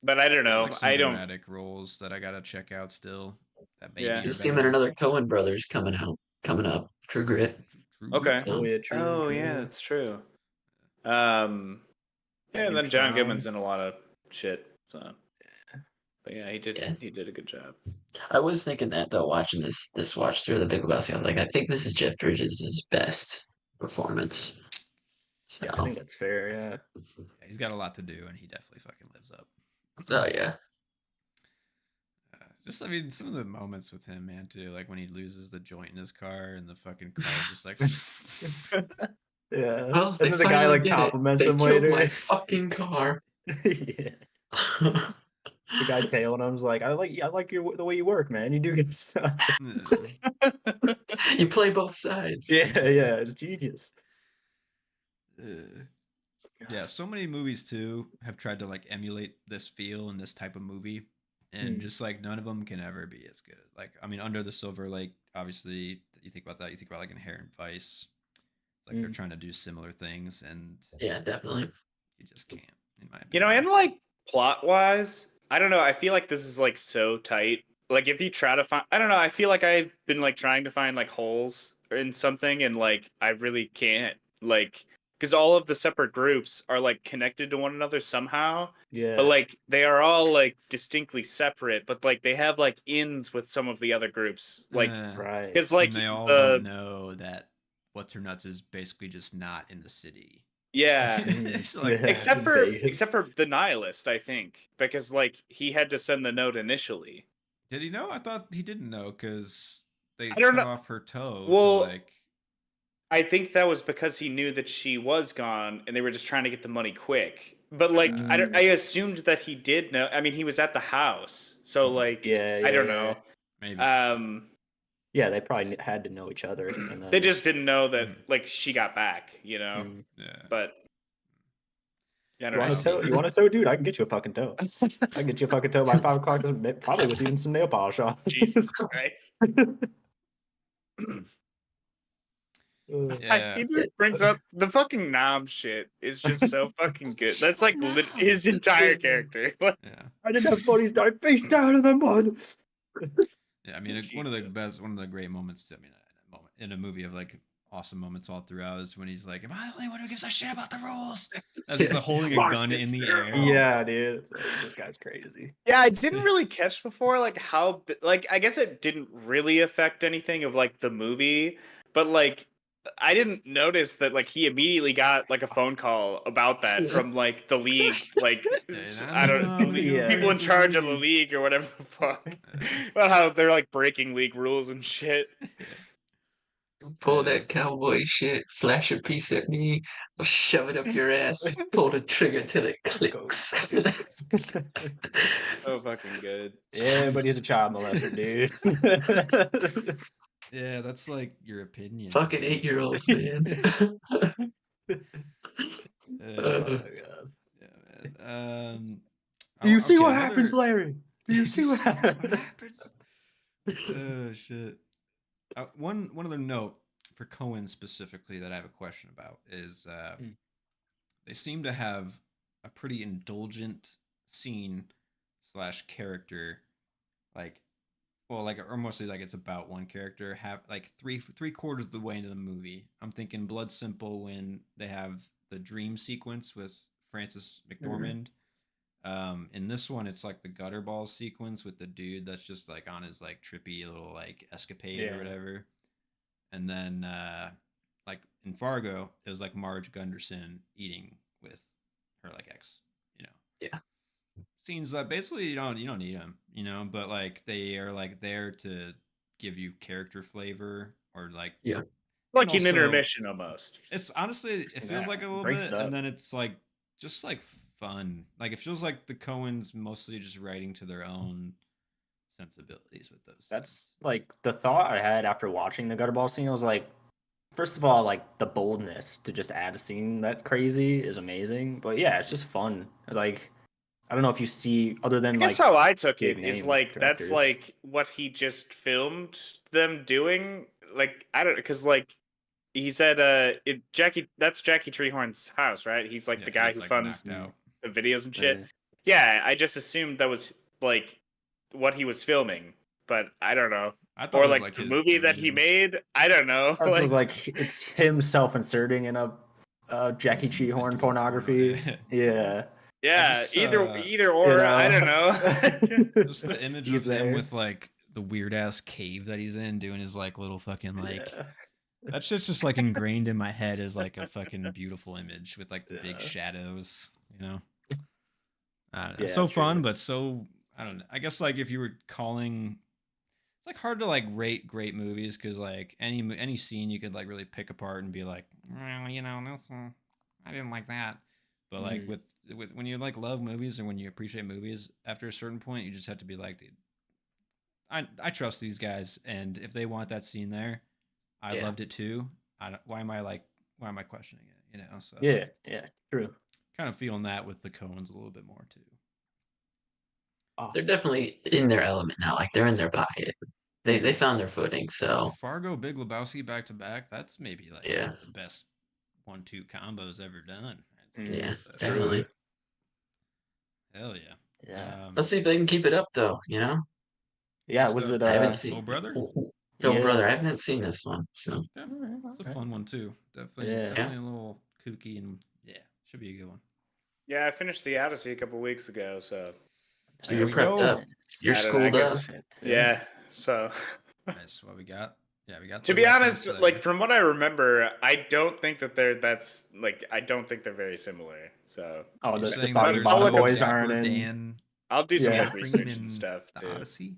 But I don't know.
Like some
I don't.
dramatic roles that I gotta check out still. That maybe
Yeah.
are
You see him in
better.
another Coen brothers coming up. True Grit.
True
Okay.
Oh yeah. True.
Oh
true.
yeah, that's true.
That
Yeah, and
new
then John
Crown.
Goodman's in a lot of shit. So, but yeah, he did.
Yeah.
He did a good job.
I was thinking that though, watching this watch through the Big Lebowski, I was like, I think this is Jeff Bridges' best performance. So,
I think that's fair. Yeah.
Yeah, he's got a lot to do, and he definitely fucking lives up.
oh yeah,
Just, I mean, some of the moments with him, man, too. Like when he loses the joint in his car, and the fucking car just like.
Yeah.
well,
And
they
then the guy
finally
like
did it.
compliments
They
him
killed
later.
my fucking car.
Yeah. The guy tailing him's like, I like the way you work, man. You do good stuff.
You play both sides.
Yeah. It's genius.
Yeah, so many movies too have tried to like emulate this feel and this type of movie, and just like none of them can ever be as good. Like, I mean, Under the Silver Lake, obviously, you think about that. You think about like Inherent Vice. It's like they're trying to do similar things, and
Yeah, definitely.
you just can't. In my opinion.
You know, and like plot wise, I don't know. I feel like this is like so tight. Like if you try to find, I don't know. I feel like I've been like trying to find like holes in something, and like I really can't. Like because all of the separate groups are like connected to one another somehow,
Yeah.
but like they are all like distinctly separate. But like they have like ins with some of the other groups. Like
Right.
because like
and they all
the
don't know that What's Her Nuts is basically just not in the city.
yeah.
It's like,
Yeah.
Except
in
for
Vegas.
the nihilist, I think, because like he had to send the note initially.
did he know? I thought he didn't know because they
I don't
cut
know.
off her toe to
Well,
like.
I think that was because he knew that she was gone, and they were just trying to get the money quick. But like, I assumed that he did know. I mean, he was at the house, so like,
Yeah,
I don't
yeah.
know.
Maybe.
Yeah, they probably had to know each other, and then
They just didn't know that like she got back,
Yeah.
But I
You
don't
want
know.
a toe? You want a toe, dude? I can get you a fucking toe. I can get you a fucking toe by 5 o'clock, probably with even some nail polish on.
Jesus Christ.
Yeah.
He just brings up the fucking Nom shit is just so fucking good. That's like his entire character.
Yeah.
I didn't have bodies dive face down in the mud.
Yeah, I mean, one of the great moments. I mean, in a movie of like awesome moments all throughout is when he's like, "Am I the only one who gives a shit about the rules?" As he's like, holding a gun in the air.
Yeah, dude. It's like, this guy's crazy.
Yeah, I didn't really catch before like how like I guess it didn't really affect anything of like the movie, but like I didn't notice that like he immediately got like a phone call about that from like the league, like I don't people in charge of the league or whatever the fuck. About how they're like breaking league rules and shit.
Pull that cowboy shit, flash a piece at me, I'll shove it up your ass, pull the trigger till it clicks.
So fucking good.
Yeah, but he's a child molester, dude.
Yeah, that's like your opinion.
Fucking 8-year-olds, man.
Oh my god.
Yeah, man.
Do you see
okay,
what happens, Larry? Do you see what happens?
Oh shit. One other note for Coen specifically that I have a question about is they seem to have a pretty indulgent scene / character, like, well, like, or mostly like it's about one character, have like three quarters of the way into the movie. I'm thinking Blood Simple when they have the dream sequence with Francis McDormand. In this one, it's like the gutter ball sequence with the dude that's just like on his like trippy little like escapade or whatever. And then like in Fargo, it was like Marge Gunderson eating with her like ex,
Yeah.
Scenes that basically you don't need them, but like they are like there to give you character flavor or like
Like an
also,
intermission almost.
It's honestly it feels like a little bit, and then it's like just like fun. Like it feels like the Coens mostly just writing to their own sensibilities with those.
That's like the thought I had after watching the gutter ball scene. I was like, first of all, like the boldness to just add a scene that crazy is amazing. But yeah, it's just fun. Like, I don't know if you see other than
I guess
like
how I took it
big
is
name
like
directors.
that's like what he just filmed them doing. Like I don't because like he said that's Jackie Treehorn's house, right? He's like the guy who
like
funds
knocked out.
the videos and shit. Yeah, I just assumed that was like what he was filming, but I don't know.
I thought
Or
it was
like the
his
movie that he
dreams.
made. I don't know.
This was like it's him self-inserting in a Jackie Treehorn pornography. Yeah.
Yeah,
just,
either or. I don't know.
Just the image of him with like the weird ass cave that he's in, doing his like little fucking like. That shit's just like ingrained in my head as like a fucking beautiful image with like the big shadows, I don't know. So fun, but so I don't know. I guess like if you were calling, it's like hard to like rate great movies because like any scene you could like really pick apart and be like, well, this one, I didn't like that. But like with when you like love movies and when you appreciate movies, after a certain point, you just have to be like, dude, I trust these guys, and if they want that scene there, I loved it too. Why am I questioning it? So
yeah, true.
Kind of feeling that with the Coens a little bit more too.
They're definitely in their element now. Like they're in their pocket. They found their footing. So
Fargo, Big Lebowski back to back. That's maybe like the best 1-2 combos ever done.
Yeah, definitely.
Hell yeah.
Yeah.
Let's see if they can keep it up, though.
Yeah,
next
was
up,
it
I haven't
uh
seen.
Oh brother.
Oh, brother, I
yeah.
haven't seen this one. So
Yeah,
Alright,
it's a
alright.
fun one too. Definitely,
Yeah.
yeah,
definitely a little kooky and yeah, should be a good one.
Yeah, I finished the Odyssey a couple weeks ago, so
so
There
you're
we
Nice.
prepped
go.
up.
Nice.
You're
I don't know. I
schooled up.
guess
Perfect.
yeah. So
Nice. What we got? Yeah, we got
to
the
be
reference
honest,
there.
like from what I remember, I don't think that I don't think they're very similar. So
Oh,
You're
the
saying that
Soggy
there's
I'll
Bottom
look
no
up.
Boys aren't
Dapper
in.
Dan
I'll do some
Yeah.
like
cream
research and
in
stuff
the
too.
Odyssey?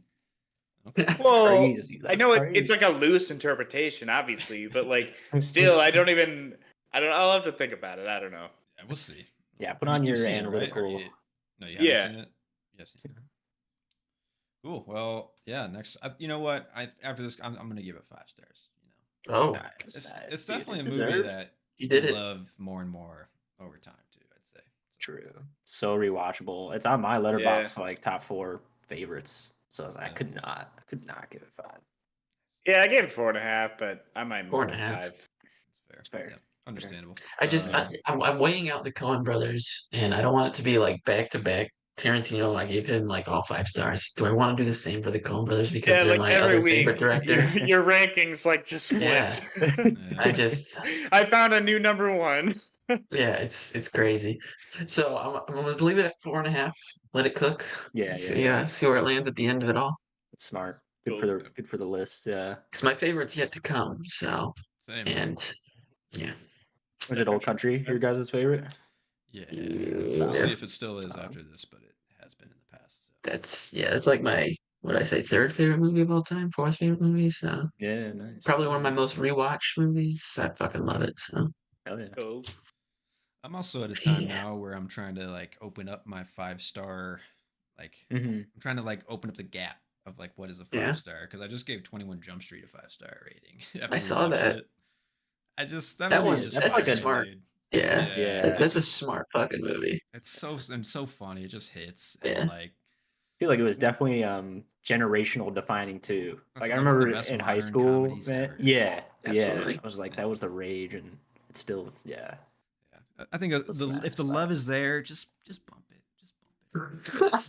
Okay.
Well,
Crazy.
I
That's
know it's
crazy.
like a loose interpretation, obviously, but like still, I don't even. I don't. I'll have to think about it. I don't know.
Yeah, we'll see.
Yeah,
see.
put on
You've
your
seen it, right? Or
analytical.
no, you haven't
Yeah.
seen it? Yes. Cool. Well, yeah. Next, you know what? After this, I'm gonna give it 5 stars.
Oh,
Nice,
It's
nice,
it's
dude.
definitely
It
a movie
deserves.
that
you
you
did it.
love more and more over time too. I'd say.
True. So rewatchable. It's on my
Yeah.
letterbox like top 4 favorites. So I
Yeah.
could not give it 5.
Yeah, I gave it 4.5, but I might move
4.5.
to 5.
That's fair.
It's fair.
Yeah, understandable.
I just I'm weighing out the Coen brothers, and I don't want it to be like back to back. Tarantino, I gave him like all 5 stars. Do I want to do the same for the Coen brothers because
Yeah,
they're
like
my
every
other
week,
favorite director?
your rankings like just
Yeah.
flipped.
I just
I found a new number 1.
yeah, it's crazy. So I'm gonna leave it at 4.5. Let it cook.
Yeah,
See where it lands at the end of it all.
It's smart.
Cool.
Good for the list. Yeah.
Because my favorite's yet to come. So
Same.
and yeah,
Was it Old Country your guys' favorite?
Yeah, we'll
Solid.
see if it still is
Solid.
after this, but it has been in the past. So.
that's like my what did I say 3rd favorite movie of all time, 4th favorite movie. So
Yeah, nice.
probably one of my most rewatched movies. I fucking love it. So
Hell yeah.
Cool.
I'm also at a time
Yeah.
now where I'm trying to like open up my 5-star, like
Mm-hmm.
I'm trying to like open up the gap of like what is a 5-star because I just gave 21 Jump Street a 5-star rating. After
I saw
rewatching
that.
It. I just that
That
movie
one
is just
that's
that's a
fucking
like a-
smart.
made.
Yeah,
Yeah.
it's
that's a
just-
smart fucking movie.
It's so funny. It just hits
Yeah.
and like
I feel like it was definitely generational defining too.
That's
Like I
one of the
remember
best
in high
modern
school,
comedies
man.
ever.
Yeah,
Absolutely.
I was like,
Yeah.
that was the rage, and it still was. Yeah.
yeah. I think
Still
if the
slaps.
love is there, just bump it.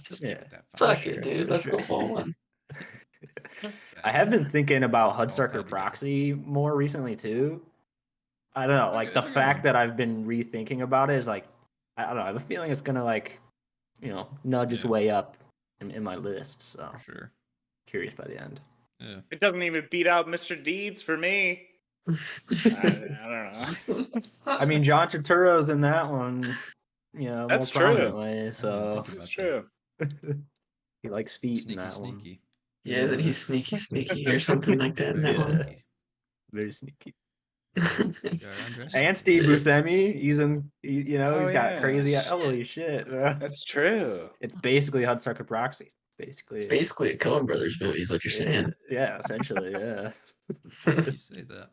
Just
Yeah.
give it that 5.
Fuck
sure,
it, dude.
for
Let's
sure.
go ball one.
I have been thinking about
It's all
Hudsucker
tied together.
Proxy more recently too. I don't know, like the
It's a good
fact
one.
that I've been rethinking about it is like, I don't know. I have a feeling it's gonna like, nudge its
Yeah.
way up in my list. So
For sure.
curious by the end.
Yeah.
It doesn't even beat out Mr. Deeds for me. I don't know.
I mean, John Turturro's in that one,
That's
more
true.
prominently. So
think
That's
about that.
true.
he likes feet in
Sneaky,
that one.
sneaky.
Yeah, isn't he sneaky or something like that in
Very
that one?
sneaky.
Very sneaky.
Yeah, Andres.
And Steve Buscemi, he's he's
Oh,
got
yeah.
crazy.
Shit.
Holy shit, bro.
That's true.
It's basically Hudsucker Proxy. Basically,
It's basically a Coen Brothers movie, is what you're saying.
Yeah, essentially, yeah.
You say that.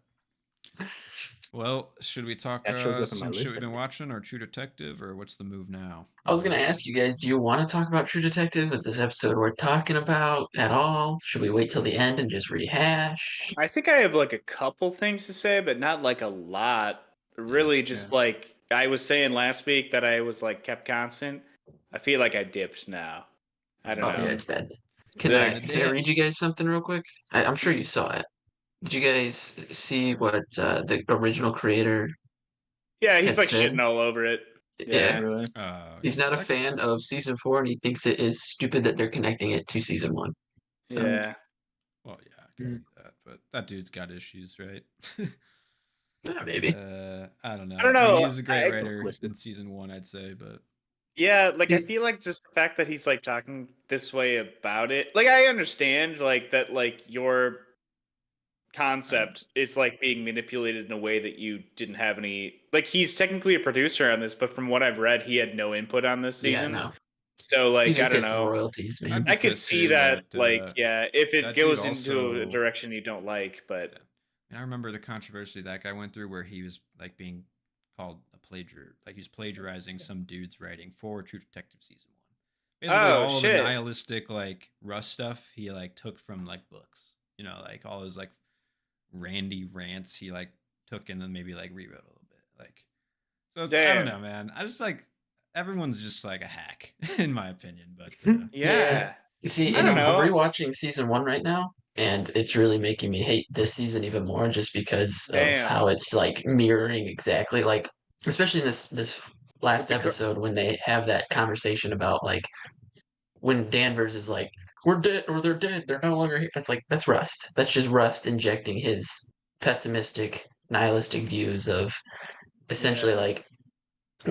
Well, should we talk
That shows up in my
some shit
list
we've been
every-
watching or True Detective or what's the move now?
I was gonna ask you guys, do you want to talk about True Detective? Is this episode worth talking about at all? Should we wait till the end and just rehash?
I think I have like a couple things to say, but not like a lot. Really, just like I was saying last week that I was like kept constant. I feel like I dipped now. I don't
Oh
know.
yeah, it's bad. Can
The-
I read you guys something real quick? I'm sure you saw it. Did you guys see what the original creator?
Yeah, he's
It
like
said-
shitting all over it.
Yeah,
Really?
he's not a fan of season 4, and he thinks it is stupid that they're connecting it to season 1. So,
Yeah.
Well, yeah, I can see that, but that dude's got issues, right?
yeah, maybe.
I don't know.
I don't know.
He was a great
I-
writer
Listen.
in season 1, I'd say, but
Yeah, like I
See-
feel like just the fact that he's like talking this way about it. Like I understand like that like your concept is like being manipulated in a way that you didn't have any like he's technically a producer on this, but from what I've read, he had no input on this
Yeah,
season.
no.
So
He
like I
just
don't
gets
know.
royalties, man.
I'd be
I could
pissed,
see
too,
that
but,
like yeah, if it
that dude
goes into a
also-
direction you don't like, but
and I remember the controversy that guy went through where he was like being called a plagiar, like he was plagiarizing some dude's writing for True Detective season 1. Basically,
Oh,
all
shit.
the nihilistic like Russ stuff he like took from like books. Like all his like Randy rants he like took and then maybe like rewrote a little bit. Like, so I don't
Damn.
know, man. I just like everyone's just like a hack, in my opinion. But
Yeah.
You see,
I
and
don't
I'm
know.
rewatching season 1 right now, and it's really making me hate this season even more just because of
Damn.
how it's like mirroring exactly like, especially in this last
The cr-
episode when they have that conversation about like when Danvers is like, "We're dead," or "They're dead. They're no longer here." It's like that's Rust. That's just Rust injecting his pessimistic, nihilistic views of essentially
Yeah.
like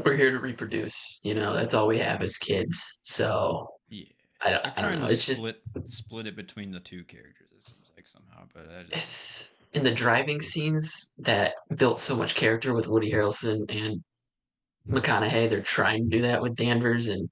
we're here to reproduce. You know, that's all we have as kids. So
yeah, they're
I don't
trying
know.
to
It's just
split it between the two characters. It seems like somehow, but I just
it's in the driving scenes that built so much character with Woody Harrelson and McConaughey. They're trying to do that with Danvers and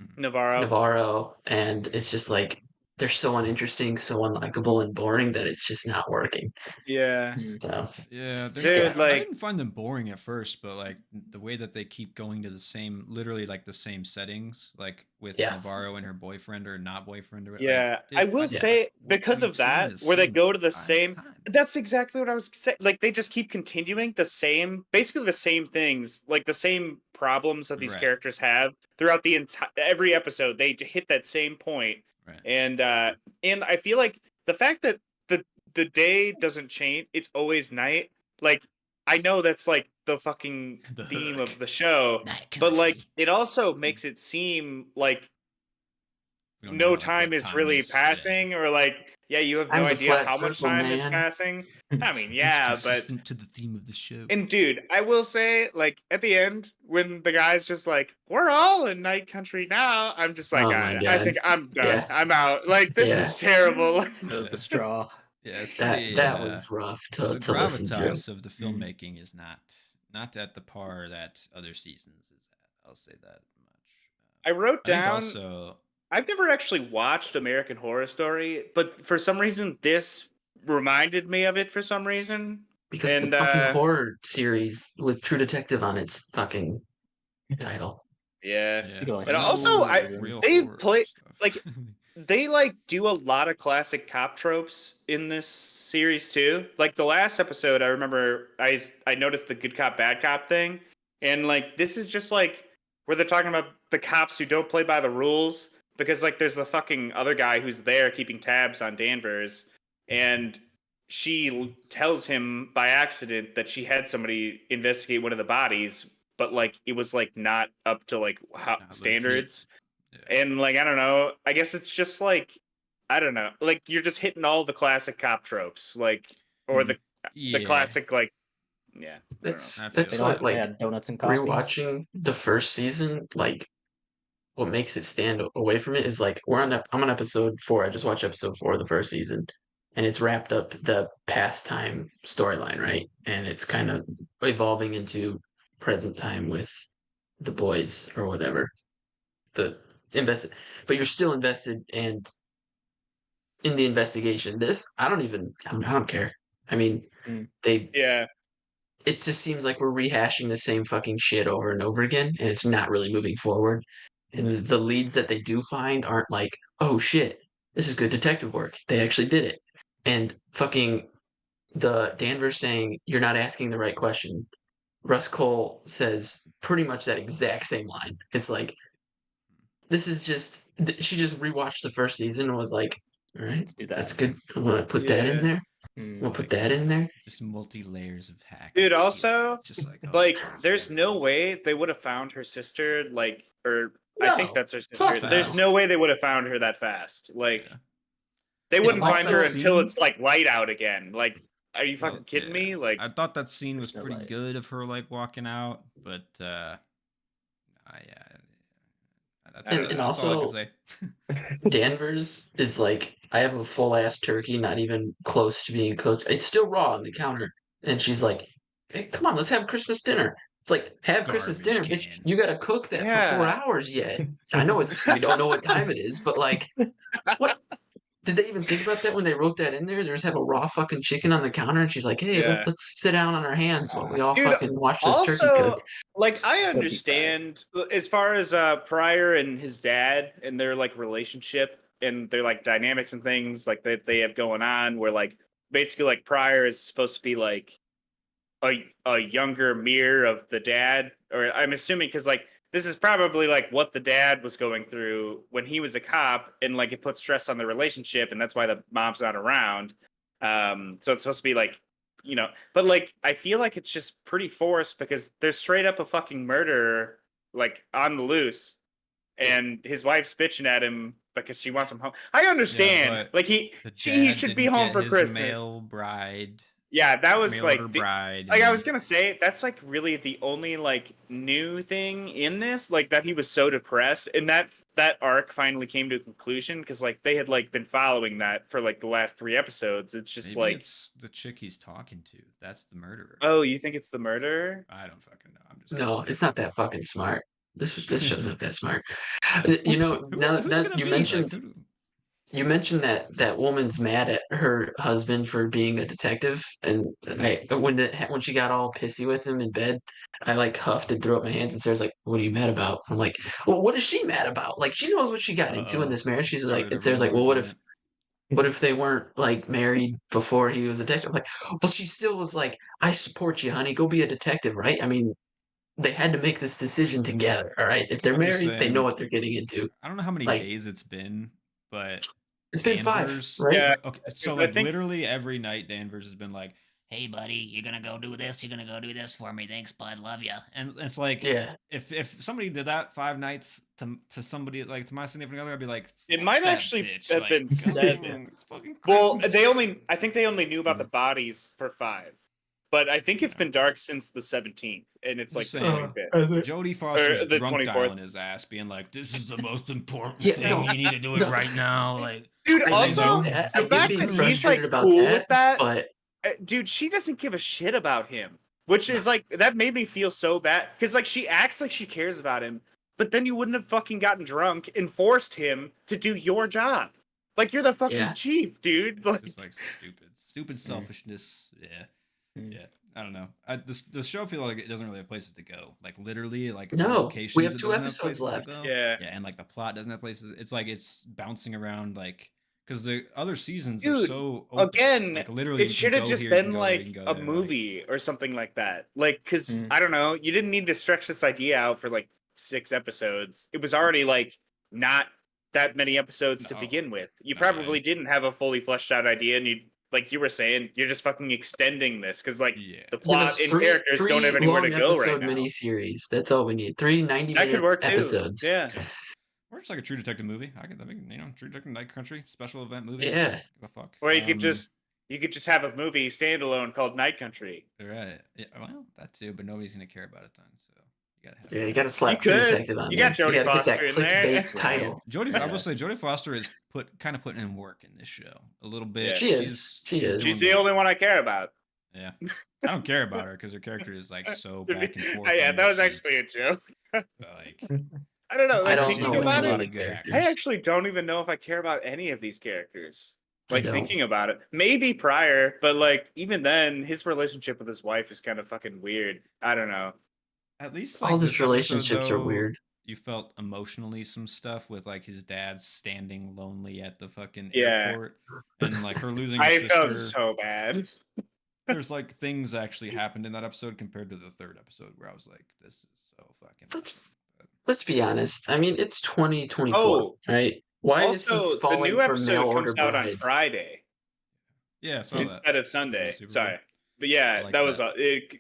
mhm.
Navarro.
Navarro, and it's just like they're so uninteresting, so unlikable and boring that it's just not working.
Yeah.
So
Yeah, they're not.
Dude,
yeah,
I
like,
didn't find them boring at first, but like the way that they keep going to the same, literally like the same settings, like with
yeah,
Navarro and her boyfriend or not boyfriend, or like,
yeah, I
dude,
will
yeah.
like
say because of
we've seen
that,
the
where they
same
go to the
5
same.
times.
That's exactly what I was saying. Like they just keep continuing the same, basically the same things, like the same problems that these
Right,
characters have throughout the entire every episode. They hit that same point,
right.
and I feel like the fact that the day doesn't change, it's always night. Like I know that's like the fucking
The
theme
hook,
of the show,
night
but like
country.
it also makes it seem like
We don't
no
know like
time
what
is
time
really
is. Yeah,
passing, or like yeah, you have no
Time's a
idea
flat
how much
circle,
time is
man.
passing. I mean,
it's
yeah, but
consistent to the theme of the show.
and dude, I will say, like at the end when the guy's just like, "We're all in night country now," I'm just like,
Oh my
I
god.
think I'm done.
Yeah,
I'm out. Like this
yeah.
is terrible.
That was the
Yeah,
straw.
yeah, it's
That
pretty.
that was rough
The
to listen through.
gravitas of the
Mm.
filmmaking is not at the par that other seasons is at. I'll say that much.
I wrote
I think
down.
also
I've never actually watched American Horror Story, but for some reason this reminded me of it for some reason.
Because it's a
And
fucking horror series with True Detective on its fucking
You
title.
yeah.
yeah,
could only
And
see
but
that for
also
one
no
I
reason.
real
they
horror
play
stuff.
like they like do a lot of classic cop tropes in this series too. Like the last episode, I remember I noticed the good cop bad cop thing, and like this is just like where they're talking about the cops who don't play by the rules because like there's the fucking other guy who's there keeping tabs on Danvers, and she tells him by accident that she had somebody investigate one of the bodies, but like it was like not up to like how
Not legit.
standards.
Yeah.
And like I don't know, I guess it's just like I don't know, like you're just hitting all the classic cop tropes, like or
Mm.
the
Yeah,
classic like yeah, I don't know.
That's
I
They
that's
feel
don't
you.
what
have they
like
had donuts and coffee.
rewatching the first season, like what makes it stand away from it is like I'm on episode 4. I just watched episode 4 of the first season, and it's wrapped up the pastime storyline, right? And it's kind of evolving into present time with the boys or whatever. The invested, but you're still invested and in the investigation. This I don't care. I mean,
Mm.
they
Yeah,
it just seems like we're rehashing the same fucking shit over and over again, and it's not really moving forward. And the leads that they do find aren't like, oh shit, this is good detective work. They actually did it. And fucking the Danvers saying you're not asking the right question. Russ Cole says pretty much that exact same line. It's like this is just she just rewatched the first season and was like, all right,
Let's do
that's
that.
good. I'm gonna put that in
yeah,
there. I'm
Mm.
gonna put
Like
that in there.
just multi layers of hacker
dude.
stealing.
Also,
It's just like oh
like
god,
there's
never
no
ends.
way they would have found her sister, like or I think
No,
that's her
That
sister.
fuck
There's
no.
fast.
no way they would have found her that fast. Like
Yeah.
they
And
I
wouldn't
thought
find
that
her
also,
until
scene.
it's like light out again. Like, are you
Oh
fucking kidding
yeah,
me? Like,
I thought that scene was
There's no
pretty
light.
good of her like walking out, but yeah,
I don't
and
know.
that's all I can
also
say.
Danvers is like, I have a full ass turkey, not even close to being cooked. It's still raw on the counter. And she's like, hey, come on, let's have Christmas dinner. It's like, have Christmas
Garbage
dinner, bitch.
can.
You gotta cook that for 4 hours yet. I know we don't know what time it is, but like, what? Did they even think about that when they wrote that in there? They just have a raw fucking chicken on the counter, and she's like, hey,
Yeah.
let's sit down on our hands while we all
Dude,
fucking watch this turkey cook.
also, like, I
That'd be fine.
understand as far as Pryor and his dad and their like relationship and their like dynamics and things like that they have going on, where like basically like Pryor is supposed to be like a younger mirror of the dad, or I'm assuming because like this is probably like what the dad was going through when he was a cop, and like it puts stress on the relationship, and that's why the mom's not around. So it's supposed to be like, but like I feel like it's just pretty forced because there's straight up a fucking murderer like on the loose, and his wife's bitching at him because she wants him home. I understand,
but
like he should be home for Christmas.
Male bride.
Yeah, that was
mail
like
order bride.
like I was gonna say, that's like really the only like new thing in this, like that he was so depressed, and that arc finally came to a conclusion because like they had like been following that for like the last 3 episodes. It's just
Maybe
like
it's the chick he's talking to. That's the murderer.
oh, you think it's the murderer?
I don't fucking know. I'm just
No, it's not that fucking smart. This show's not that smart.
who's
Now
gonna
that you
be?
mentioned
Like, who
you mentioned that woman's mad at her husband for being a detective, and when she got all pissy with him in bed, I like huffed and threw up my hands, and Sarah's like, "What are you mad about?" I'm like, "Well, what is she mad about? Like, she knows what she got into in this marriage." She's like,
started a
and Sarah's like,
rumor
"Well,
again.
what if they weren't like married before he was a detective?" I'm like, but she still was like, "I support you, honey. Go be a detective, right?" I mean, they had to make this decision together, all right? If they're
I'm just
married, they know
saying.
what they're getting into.
I don't know how many
Like,
days it's been, but
it's been 5,
Danvers.
right?
Yeah,
Okay, so
because I
like
think
literally every night, Danvers has been like,
Hey, buddy, you're gonna go do this. You're gonna go do this for me. Thanks, bud. Love ya.
and it's like,
Yeah.
if somebody did that 5 nights to somebody like to my significant other, I'd be like,
it
"Fuck
might
that
actually
bitch."
have
Like,
been
go
7.
home. It's fucking
Well,
Christmas.
I think they only knew about the bodies for 5, but I think it's
Yeah.
been dark since the 17th, and it's
I'm
like
just
the
saying,
25th.
Jodie Foster's
the
drunk
24th.
dialing his ass, being like, "This is the most important
Yeah,
thing.
no,
You need to do it
no.
right now." Like,
Dude,
I
also,
get that.
the
I get
fact
being
that he's
frustrated
like
about
cool
that,
with that,
but
dude, she doesn't give a shit about him, which is like that made me feel so bad because like she acts like she cares about him, but then you wouldn't have fucking gotten drunk and forced him to do your job. Like you're the fucking
yeah,
chief, dude.
it's
Like,
just like stupid selfishness. Yeah.
Mm.
Yeah, I don't know. The show feel like it doesn't really have places to go. Like literally, like the
no, we
locations,
have
it
2
doesn't have
episodes
places to
left.
go.
yeah,
Yeah, and like the plot doesn't have places. It's like it's bouncing around, like because the other seasons are
dude.
so open.
Again,
Like literally,
it
you can
should have
go
just
here, you can
been
go there, you
like
can go
a
there. Like,
movie or something like that. Like, because
Mm.
I don't know, you didn't need to stretch this idea out for like 6 episodes. It was already like not that many episodes to
No.
begin with. You
No, yeah,
probably didn't have a fully fleshed out idea, and you, like you were saying, you're just fucking extending this because like
yeah.
the
Give
plot
us
and
3
characters don't
3
have anywhere to
long
go right
episode
now.
miniseries. That's all we need. 3 90
That could
minutes
work too.
episodes.
Yeah.
Or just like a True Detective movie. I could, True Detective Night Country special event movie.
Yeah.
Give a fuck.
Or you could just have a movie standalone called Night Country.
Right. Yeah, well, that too, but nobody's gonna care about it then. So you gotta have.
Yeah, you
that.
got to slap
You
True
could.
Detective on
You
there.
got Jodie
you got to get that
Foster in there.
clickbait
Right.
title.
Jodie, I
Yeah.
will say Jodie Foster is putting in work in this show a little bit.
Yeah.
She is. She is.
She's the only one I care about.
Yeah, I don't care about her because her character is like so back and forth.
Yeah,
on
that
what
was
she-
actually a joke.
like.
I don't know.
I
Like,
don't
thinking
know
about
any
it,
of the
good
characters.
I actually don't even know if I care about any of these characters.
I
Like
don't.
thinking about it, maybe prior, but like even then, his relationship with his wife is kind of fucking weird. I don't know.
At least
All
like
these
this episode,
relationships are
though,
weird.
You felt emotionally some stuff with like his dad standing lonely at the fucking
Yeah.
airport, and like her losing her
I
sister.
felt so bad.
There's like things actually happened in that episode compared to the 3rd episode where I was like, this is so fucking.
Let's be honest. I mean, it's 2024,
Oh,
right? Why is he
also, the
falling
new
for mail
episode
order
comes out on
bride?
Friday
Yeah, I saw
Yeah.
that.
instead of Sunday.
Super Bowl.
Sorry, but yeah,
I like
that was
that.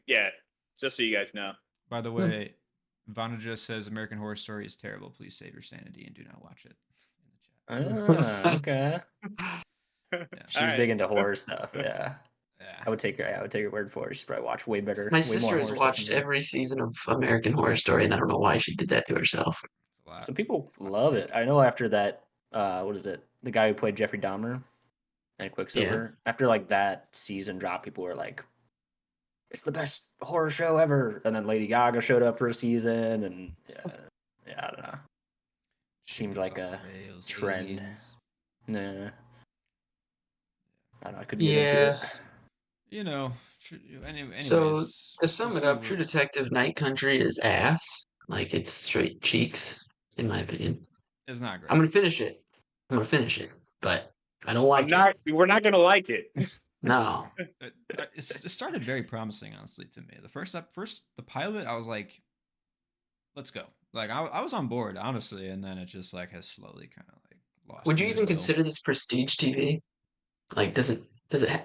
yeah. Just so you guys know.
By the way, Vanaja says American Horror Story is terrible. Please save your sanity and do not watch it. In the chat.
Ah, okay.
Yeah.
She's
Alright.
big into horror stuff. Yeah.
Yeah.
I would take her word for it. She's probably watched way better.
My
way
sister
more
has
horror
watched
stuff than me.
every season of American Horror Story, and I don't know why she did that to herself.
It's a lot.
Some people
It's a lot to
love it.
take.
I know after that, what is it? The guy who played Jeffrey Dahmer and Quicksilver. After like that season dropped, people were like, "It's the best horror show ever." And then Lady Gaga showed up for a season, and yeah, I don't know.
Shit
Seemed
goes
like
off
a
the rails,
trend.
aliens.
Nah. I don't know. I couldn't get into it.
You know. Anyways,
So, to sum
we'll
it
see
up, True Detective Night Country is ass. Like, it's straight cheeks, in my opinion.
It's not great.
I'm gonna finish it. But I don't like it.
We're not gonna like it.
No.
It started very promising, honestly, to me. The first the pilot, I was like, let's go. Like I was on board honestly, and then it just like has slowly kind of like lost.
Would you
me a
even
little.
consider this prestige TV? Like, does it
I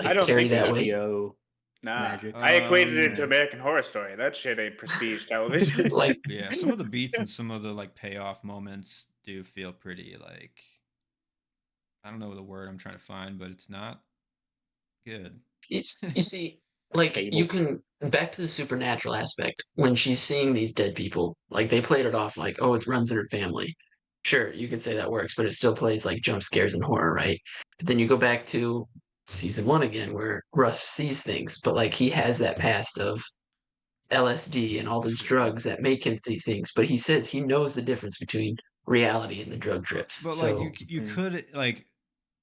like
don't
carry
think
that
so.
weight?
HBO
Nah,
magic.
I equated it to
Yeah.
American Horror Story. That shit ain't prestige television.
Like,
Yeah, some of the beats and some of the like payoff moments do feel pretty like I don't know the word I'm trying to find, but it's not good.
you see, like you
Cable.
can back to the supernatural aspect when she's seeing these dead people. Like they played it off like, oh, it runs in her family. Sure, you could say that works, but it still plays like jump scares and horror, right? But then you go back to season 1 again, where Russ sees things, but like he has that past of LSD and all these
True.
drugs that make him these things. But he says he knows the difference between reality and the drug trips.
But like
So
you could like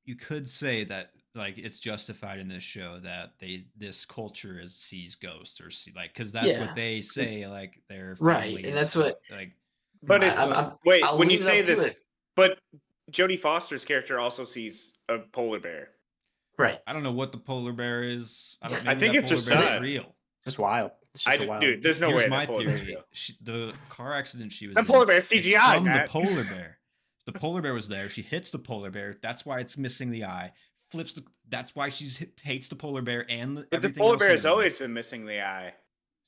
you could say that like it's justified in this show that this culture sees ghosts or see like because that's
Yeah.
what they say like their
Right, and
families
that's what-
like
But it's wait,
I'll
when you
leave it
say
up to
this,
it.
but Jodie Foster's character also sees a polar bear.
Right.
I don't know what the polar bear is. I don't.
I
Maybe
think
that
it's her
polar bear
son.
is real.
Just wild. It's just a wild.
Dude, there's no
Here's
way
my
that polar bear's
theory.
real.
The car accident she was
That
in
polar bear's
is
CGI,
from
Matt.
the polar bear. The polar bear was there. She hits the polar bear. That's why it's missing the eye. Flips the. That's why she hates the polar bear and
But the
everything
polar
else
bear
in
has
the movie.
always been missing the eye.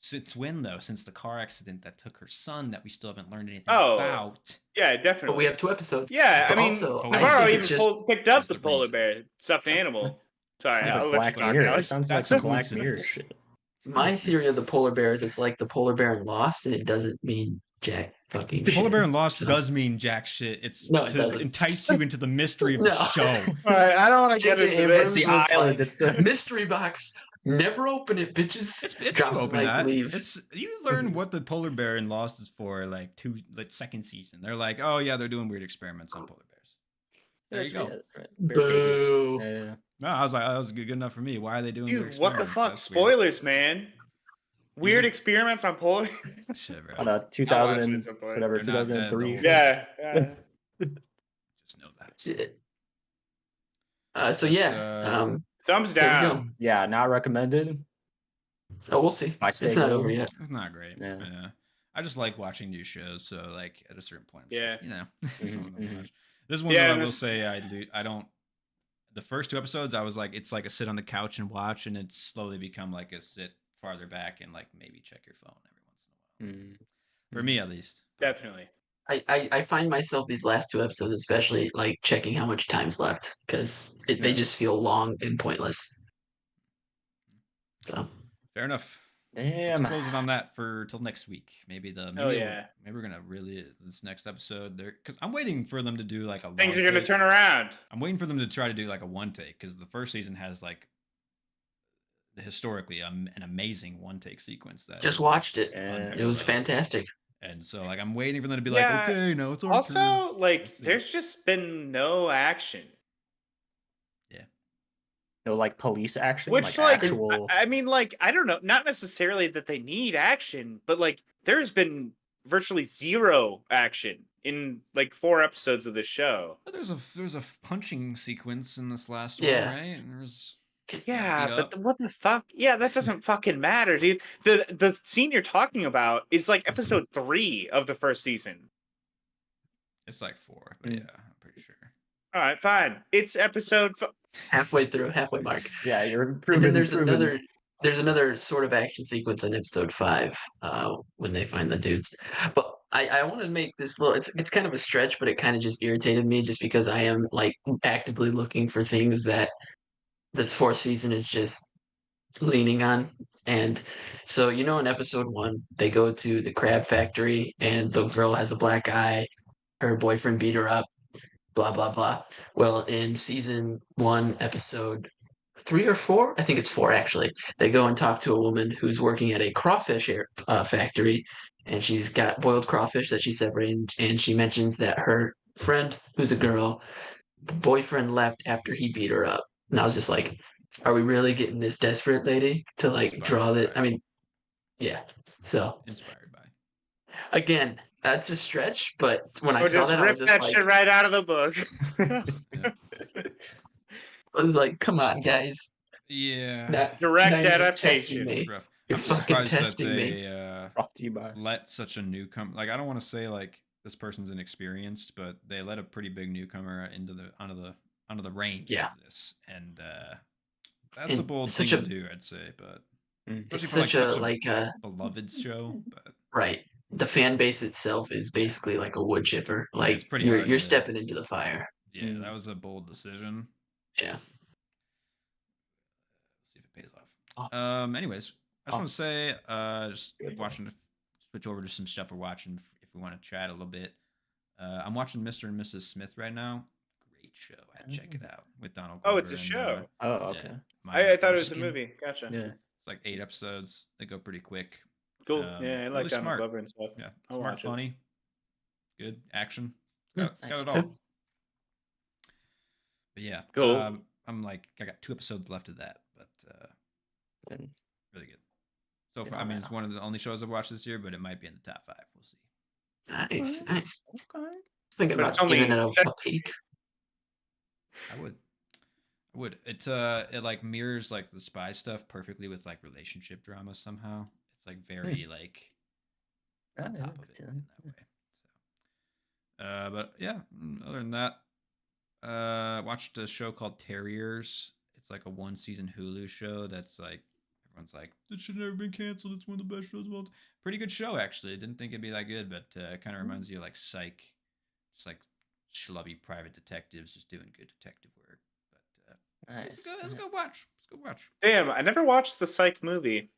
Since when though? Since the car accident that took her son that we still haven't learned anything
Oh.
about.
Yeah, definitely.
But we have 2 episodes.
Yeah,
But
I mean,
also,
I
Navarro
think
even
it's just
picked up
That's
the
the
polar
reason.
bear, stuffed animal. Sorry,
Sounds
I'll
like
let
Black
you talk,
Mirror. It
Alex.
sounds like
That's a
some Black Mirror
coincidence.
shit.
my theory of the polar bear is it's like the polar bear in Lost, and it doesn't mean jack fucking shit.
Polar bear in Lost
So-
does mean jack shit. It's
No, it
to
doesn't.
entice you into the mystery of the
No.
show.
All right, I don't want to get
J.J.
into
Abrams
this.
The
was
island.
like,
It's the
mystery box. Never open it, bitches.
It's you
Drops the
open
knife,
that.
leaves.
It's you learn what the polar bear in Lost is for like second season. They're like, oh yeah, they're doing weird experiments on polar bears. There you go.
Yeah, that's right. Bear cages.
Boo.
Yeah.
No, I was like, that was good enough for me. Why are they doing weird
Dude, what the
experiments?
fuck?
That's weird.
Spoilers, man. Weird
just-
experiments on polar.
Shit, bro.
On a
I'll watch it
2000
at
and
some point.
whatever
They're not dead the
2003.
whole
Yeah.
Just know that.
Shit. So yeah,
Thumbs
there you
down.
go.
Yeah, not recommended.
Oh, we'll see.
My
It's
stay
not
gold.
over yet.
It's not great.
Yeah.
Yeah. I just like watching new shows. So like at a certain point, I'm just
Yeah.
like, you know, this is something to
mhm.
watch. This one
Yeah,
though, I will
there's-
say I don't. The first 2 episodes, I was like, it's like a sit on the couch and watch, and it's slowly become like a sit farther back and like maybe check your phone every once in a while.
Mm.
For me, at least.
Definitely.
I find myself these last 2 episodes, especially like checking how much time's left because they
Yeah.
just feel long and pointless. So
Fair enough.
Damn.
Let's close it on that for till next week. Maybe
yeah.
maybe we're gonna really this next episode there because I'm waiting for them to do like a
Things
long
are gonna
take.
turn around.
I'm waiting for them to try to do like a one take because the first season has like historically an amazing one take sequence that
just
is
watched it.
Yeah.
It was fantastic.
And so like I'm waiting for them to be
Yeah,
like, okay, no, it's our turn.
Also, like,
Let's see.
there's just been no action.
No, like police action.
Which,
like,
like,
actual.
I mean, like, I don't know, not necessarily that they need action, but like, there's been virtually zero action in like 4 episodes of this show.
But there's a punching sequence in this last
Yeah.
one, right? And there's
Yeah,
beat
but
up.
what the fuck? Yeah, that doesn't fucking matter, dude. The scene you're talking about is like episode 3 of the first season.
It's like 4, but
Mm.
yeah, I'm pretty sure.
All right, fine. It's episode.
Halfway mark.
Yeah, you're
And
improving.
then there's another sort of action sequence in episode 5 when they find the dudes. But I want to make this little. It's kind of a stretch, but it kind of just irritated me just because I am like actively looking for things that the 4th season is just leaning on. And so in episode 1 they go to the crab factory and the girl has a black eye. Her boyfriend beat her up. Blah blah blah. Well, in season 1, episode 3 or 4, I think it's 4 actually. They go and talk to a woman who's working at a crawfish factory, and she's got boiled crawfish that she's separating. And she mentions that her friend, who's a girl, the boyfriend left after he beat her up. And I was just like, "Are we really getting this desperate, lady, to like
Inspired
draw that?"
by
I
it.
mean, yeah. So
Inspired by.
again, that's a stretch, but when I
Or
saw
just
that, I
rip
was just
that
like,
shit right out of the book.
I was like, "Come on, guys."
Yeah.
Not
Direct
just testing
adaptation.
me.
Rough.
You're
I'm just
fucking
surprised that
testing me.
they
Brought to you by.
let such a newcomer. Like, I don't want to say like this person's inexperienced, but they let a pretty big newcomer into the onto the reins
Yeah.
of this, and that's a
And
bold thing
such
to
a
do, I'd say. But
it's
especially for like
such a
such a
like a
beloved show. But
right. The fan base itself is
yeah,
basically like a wood chipper.
yeah,
Like
it's pretty hard
you're
to.
stepping into the fire.
Yeah, that was a bold decision.
Yeah.
See if it pays off. Anyways, I just want to say, just watching to switch over to some stuff we're watching if we want to chat a little bit. I'm watching Mr. and Mrs. Smith right now. Great show. I'd check it out with Donald Glover.
Oh, it's a show.
Oh, okay.
Yeah,
I thought it was a
Michigan.
movie. Gotcha.
Yeah.
It's like 8 episodes. They go pretty quick.
Cool. Yeah, I like
really
Donald
smart.
Glover and stuff.
Yeah,
I'll
smart,
watch it.
funny, good action.
Hmm,
It's got it
okay.
all. But yeah,
Cool.
I'm like, I got 2 episodes left of that, but
And
really good. So far,
Yeah,
I mean, it's
wow.
one of the only shows I've watched this year, but it might be in the top 5. We'll see.
Nice, nice.
okay.
Thinking
But it's
about giving it
only
a peek.
I would. It like mirrors like the spy stuff perfectly with like relationship drama somehow. It's like very like on top of it in that way. So, but yeah, other than that, watched a show called Terriers. It's like a 1-season Hulu show that's like everyone's like, this should never been canceled. It's one of the best shows of all time. Pretty good show actually. Didn't think it'd be that good, but it kind of reminds you of like Psych, just like schlubby private detectives just doing good detective work. But
Nice.
let's go watch. Let's go watch.
Damn, I never watched the Psych movie.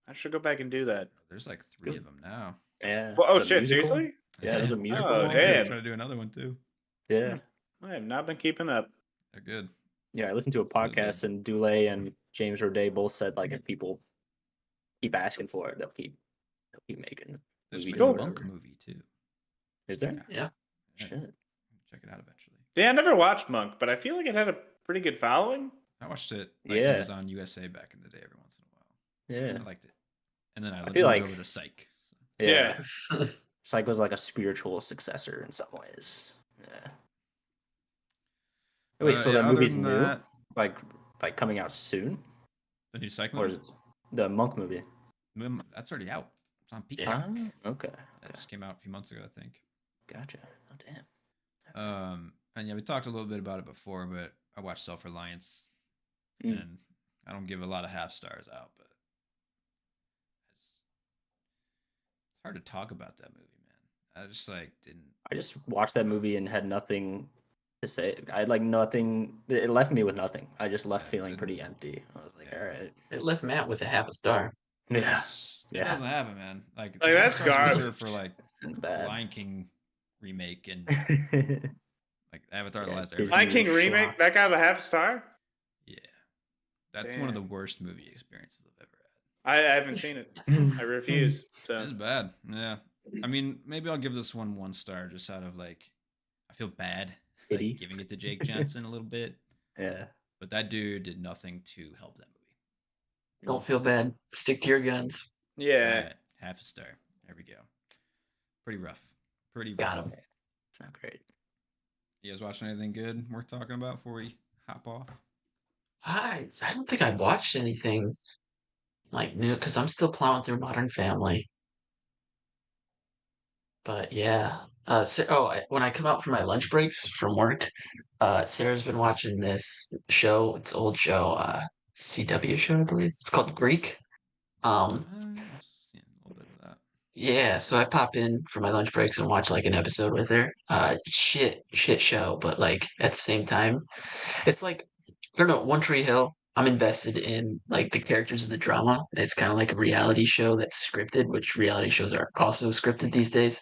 I should go back and do that.
There's like 3 of them now.
Yeah.
Well, oh
The
shit,
musical?
seriously?
Yeah, there's a musical.
Oh,
one.
damn.
Trying to do another one too.
Yeah.
I have not been keeping up.
They're good.
Yeah, I listened to a
Really good.
podcast and Dule and James Roday both said like if people keep asking for it, they'll keep making.
There's
movies
a
or
Monk
whatever.
movie too.
Is there?
Yeah.
Yeah,
Shit.
check it out eventually.
Yeah, I never watched Monk, but I feel like it had a pretty good following.
I watched it like when it
Yeah.
was on USA back in the day every once in a while.
Yeah.
I liked it. And then I
feel
moved
like-
over to Psych. So.
Yeah. Psych was like a spiritual successor in some ways. Yeah. Wait, so
yeah,
that
other
movie's
than
new?
that,
Like coming out soon?
the new Psych
Or
movie?
is it the Monk movie?
That's already out. It's on Peacock.
Yeah.
Okay.
That just came out a few months ago, I think.
Gotcha. Oh damn.
And yeah, we talked a little bit about it before, but I watched Self Reliance,
Mm.
and I don't give a lot of half stars out, but it's hard to talk about that movie, man. I just like didn't.
I just watched that movie and had nothing to say. I had like nothing. It left me with nothing. I just left
Yeah, it
feeling
didn't-
pretty empty. I was like,
Yeah.
all right.
It left Matt with a half a star.
Yeah.
It
Yeah.
doesn't have it, man. Like
Like, that's
half stars are
garbage.
for like
It's bad.
Lion King remake and
yeah,
like Avatar: The
Yeah,
Last
Disney.
Airbender.
Lion King
Schlock.
remake, that got a half star?
Yeah, that's one of the
Damn.
worst movie experiences I've ever
I haven't seen it. I refuse.
had. It's
So
bad. Yeah, I mean, maybe I'll give this one star just out of like, I feel bad
Pity.
like giving it to Jake Johnson a little bit,
yeah.
but that dude did nothing to help that movie.
Don't feel bad. Stick to your guns.
yeah.
Alright, half a star. There we go. Pretty rough. Pretty
Got
rough.
him.
It's not great.
You guys watching anything good worth talking about before we hop off?
I don't think I've watched anything like new because I'm still plowing through Modern Family. But yeah, when I come out for my lunch breaks from work, Sarah's been watching this show. It's an old show, CW show, I believe. It's called Greek.
I've seen a little bit of that.
Yeah, so I pop in for my lunch breaks and watch like an episode with her. Shit show, but like at the same time, it's like I don't know, One Tree Hill. I'm invested in like the characters of the drama. It's kind of like a reality show that's scripted, which reality shows are also scripted these days.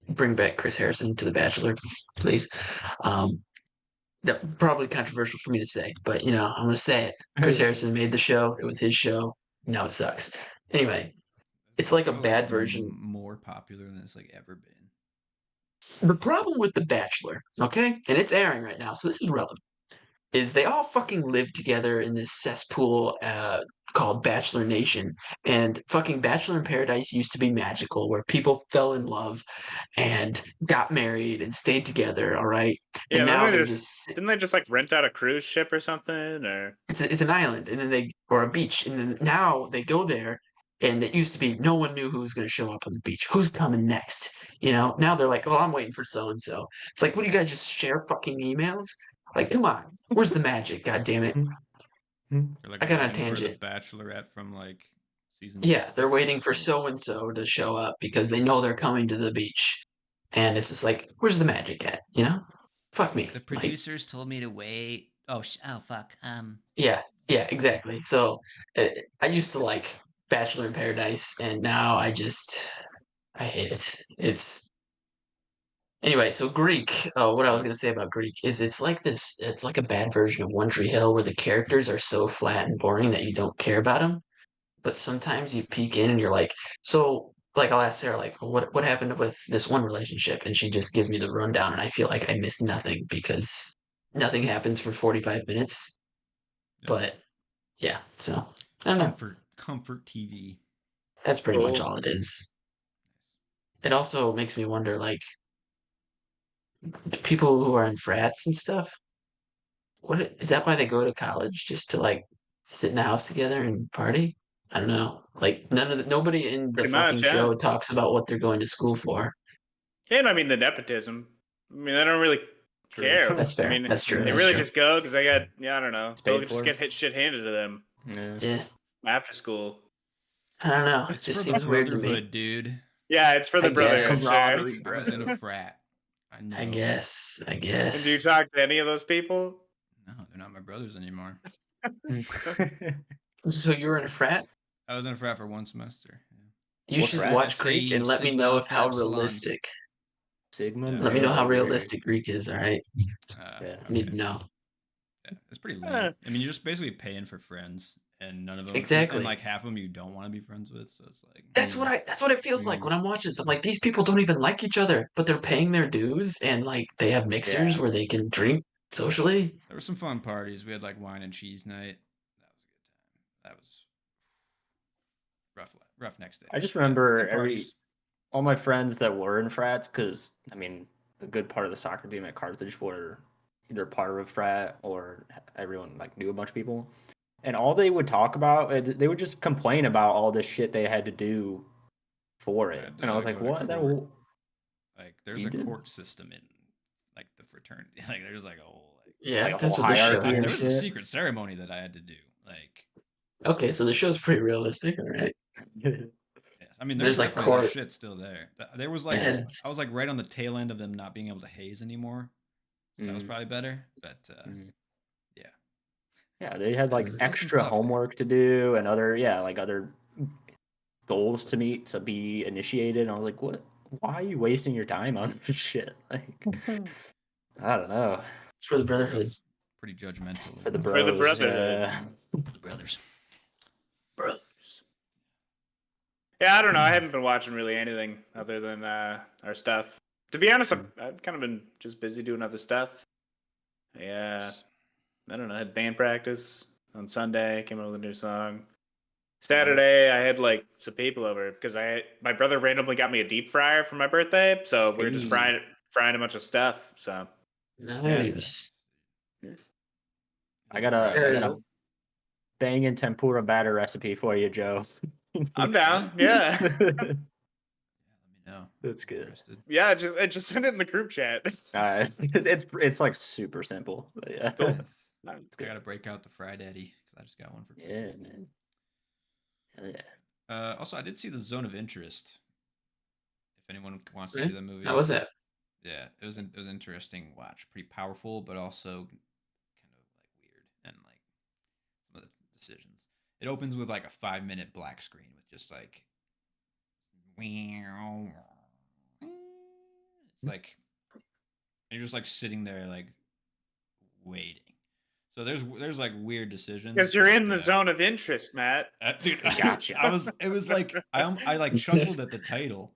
Bring back Chris Harrison to The Bachelor, please. That probably controversial for me to say, but you know, I'm gonna say it. Chris Harrison made the show. It was his show. Now it sucks. Anyway, it's like a
Show,
bad
been
version.
more popular than it's like ever been.
The problem with The Bachelor, okay, and it's airing right now, so this is relevant, is they all fucking live together in this cesspool called Bachelor Nation. And fucking Bachelor in Paradise used to be magical, where people fell in love and got married and stayed together, all right?
Yeah,
And now
didn't they
they're
just
just
didn't they just like rent out a cruise ship or something? Or
it's an island, and then or a beach, and then now they go there, and it used to be no one knew who was going to show up on the beach. Who's coming next? Now they're like, oh, I'm waiting for so and so. It's like, what do you guys just share fucking emails? Like, come on, where's the magic? God damn it!
They're like
I got on a
waiting for the
tangent.
Bachelorette from like season
Yeah, they're
6 or
waiting for
something.
so and so to show up because they know they're coming to the beach, and it's just like, where's the magic at? Fuck me.
The
Like,
producers told me to wait. Oh, oh fuck.
yeah, yeah, exactly. So I used to like Bachelor in Paradise, and now I hate it. It's anyway. So Greek. What I was gonna say about Greek is it's like this. It's like a bad version of One Tree Hill, where the characters are so flat and boring that you don't care about them. But sometimes you peek in and you're like, so like I'll ask Sarah like, what happened with this one relationship, and she just gives me the rundown, and I feel like I miss nothing because nothing happens for 45 minutes.
Yeah.
But yeah, so I don't know.
Comfort TV.
That's pretty much
Cool.
all it is. It also makes me wonder, like, people who are in frats and stuff. Is that why they go to college just to like sit in a house together and party? I don't know. Like nobody in the
pretty
fucking
much, yeah.
show talks about what they're going to school for.
And I mean the nepotism. I mean, I don't really
True.
care.
That's
I
fair.
mean,
That's true.
they
That's
really
true.
just go because they got, I don't know.
It's
They'll
paid
just
for.
get shit handed to them
Yeah.
Yeah,
after school.
I don't know. It
It's
just
for the
seems weird to me.
brotherhood, dude.
Yeah, it's for the
I
brotherhood.
guess.
Sure.
Camaraderie,
I was in
bro.
a frat. I know.
I guess. I
And do you
guess.
talk to any of those people?
No, they're not my brothers anymore.
So you're in a frat?
I was in a frat for one semester.
You
What
should
frat?
watch Greek and let me know
Sigma
how
Phi Epsilon.
realistic.
Sigma.
Yeah.
Let me know how
Male,
realistic Greek is. All right,
Yeah.
I need
Okay.
to know.
Yeah, it's pretty lame. I mean, you're just basically paying for friends, and none of them
Exactly.
and like half of them you don't want to be friends with. So it's like
That's what it feels like when I'm watching something. Like these people don't even like each other, but they're paying their dues and like they have mixers
Yeah.
where they can drink socially.
there were some fun parties. We had like wine and cheese night. That was a good time. That was rough next day.
I just
Yeah,
remember
good parties.
all my friends that were in frats, because I mean, a good part of the soccer team at Carthage were either part of a frat or everyone like knew a bunch of people, and all they would talk about, they would just complain about all this shit they had to do for it,
had to
and I was
go
like,
to
what?
court. Like there's
You
a
did?
court system in like the fraternity. Like there's like a whole
Yeah,
Like a
that's
whole
what the show.
hierarchy and
there was a
shit.
secret ceremony that I had to do. Like
Okay, so the show's pretty realistic. All right.
yes. I mean
There's,
there's
like,
definitely that
court-
shit still there. There was like
And
I was like right on the tail end of them not being able to haze anymore. So that was
Mhm.
probably better. But
Mhm.
yeah.
Yeah, they had like
That's some
extra
stuff there.
homework to do and other goals to meet to be initiated. And I was like, what? Why are you wasting your time on this shit? Like, I don't know.
it's for the Brotherhood.
Pretty judgmental.
For the
of
bros,
For the brotherhood.
the brothers.
Brothers. Yeah, I don't know. I haven't been watching really anything other than our stuff. To be honest, I've kind of been just busy doing other stuff. Yeah, I don't know. I had band practice on Sunday. Came up with a new song. Saturday, I had like some people over because my brother randomly got me a deep fryer for my birthday, so we were just
Hey.
frying a bunch of stuff. So
Nice.
I got a banging tempura batter recipe for you, Joe.
I'm down. Yeah,
Let me know.
That's good.
Interested.
yeah. Just send it in the group chat.
It's like super simple. But yeah.
Cool.
I gotta break out the fried Eddie because I just got one for
Yeah,
Christmas.
man. Hell yeah.
Also, I did see the Zone of Interest. If anyone wants to
Really?
see the movie,
How was that?
yeah, it was interesting watch. Pretty powerful, but also kind of like weird and like some of the decisions. It opens with like a 5-minute black screen with just like it's like and you're just like sitting there like waiting. So there's like weird decisions
Because you're
that,
in the zone of interest, Matt.
dude,
Gotcha.
it was like I like chuckled at the title.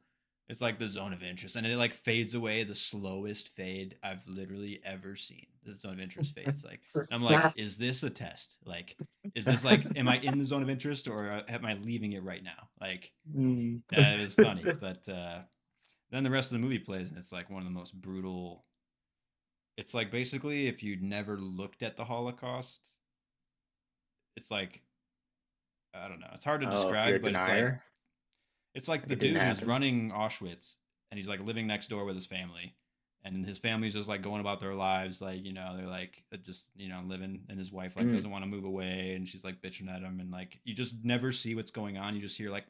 It's like the zone of interest, and it like fades away the slowest fade I've literally ever seen. The zone of interest fades like I'm like, is this a test? Like, is this like, am I in the zone of interest or am I leaving it right now? Like, it was funny, but then the rest of the movie plays, and it's like one of the most brutal It's like basically if you'd never looked at the Holocaust, it's like I don't know. It's hard to
Oh, you're a
describe, but
denier.
it's like
Like
the
it didn't
dude who's
happen.
running Auschwitz and he's like living next door with his family. And his family's just like going about their lives, like, they're like just, living, and his wife like
Mm.
doesn't want to move away and she's like bitching at him, and like you just never see what's going on. You just hear like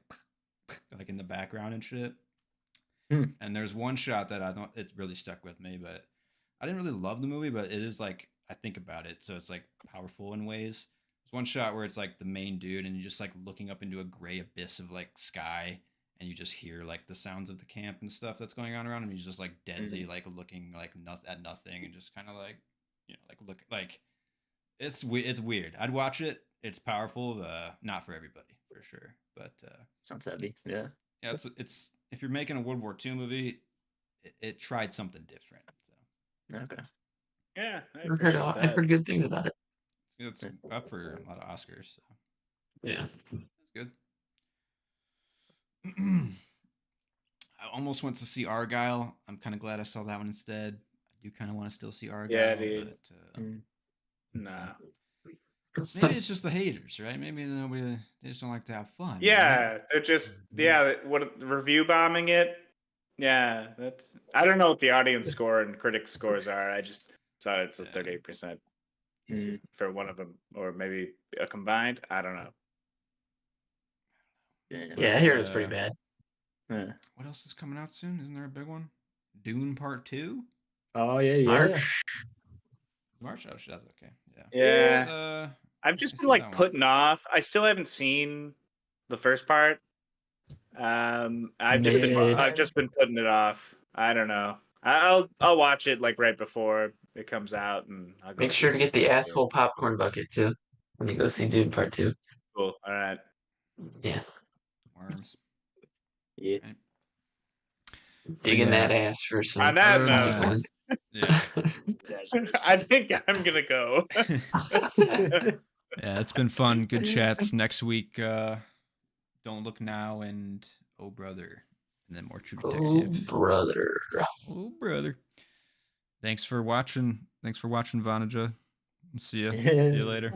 like in the background and shit.
Hmm.
And there's one shot that it really stuck with me, but I didn't really love the movie, but it is like I think about it, so it's like powerful in ways. There's one shot where it's like the main dude, and you're just like looking up into a gray abyss of like sky, and you just hear like the sounds of the camp and stuff that's going on around him. He's just like deadly, like looking like at nothing, and just kind of like like look like it's weird. I'd watch it. It's powerful. Not for everybody for sure, but
Sounds heavy. Yeah.
yeah, it's if you're making a World War II movie, it tried something different. So
Okay.
Yeah, I
I've heard,
appreciate
I've
that.
heard good things about it.
it's up for a lot of Oscars. So
Yeah.
that's good. I almost went to see Argyle. I'm kind of glad I saw that one instead. I do kind of want to still see Argyle,
dude.
but
Nah.
maybe it's just the haters, right? Maybe they just don't like to have fun.
Yeah, they're just what review bombing it. Yeah, that's I don't know what the audience score and critic scores are. I just thought it's a
Yeah.
38%
Mm.
for one of them, or maybe a combined. I don't know.
Yeah, I hear it's pretty bad.
Yeah.
What else is coming out soon? Isn't there a big one? Dune Part 2?
Oh yeah.
March.
March? Oh, that's okay. Yeah.
Yeah. I've just
I
been
see
like
that one.
putting off. I still haven't seen the first part. I've just been putting it off. I don't know. I'll watch it like right before it comes out, and I'll go
Make sure to
see
get the
it.
asshole popcorn bucket too when you go see Dude Part 2.
Cool. All right.
Yeah.
Worms.
Yeah.
Right.
Digging
yeah.
that ass for some
On that
Other than
popcorn.
Yeah.
I think I'm gonna go.
Yeah, it's been fun. Good chats. Next week, Don't Look Now and Oh Brother. And then more True
Oh,
Detective.
brother.
Oh brother. Thanks for watching. Thanks for watching, Vanaja. See you. See you later.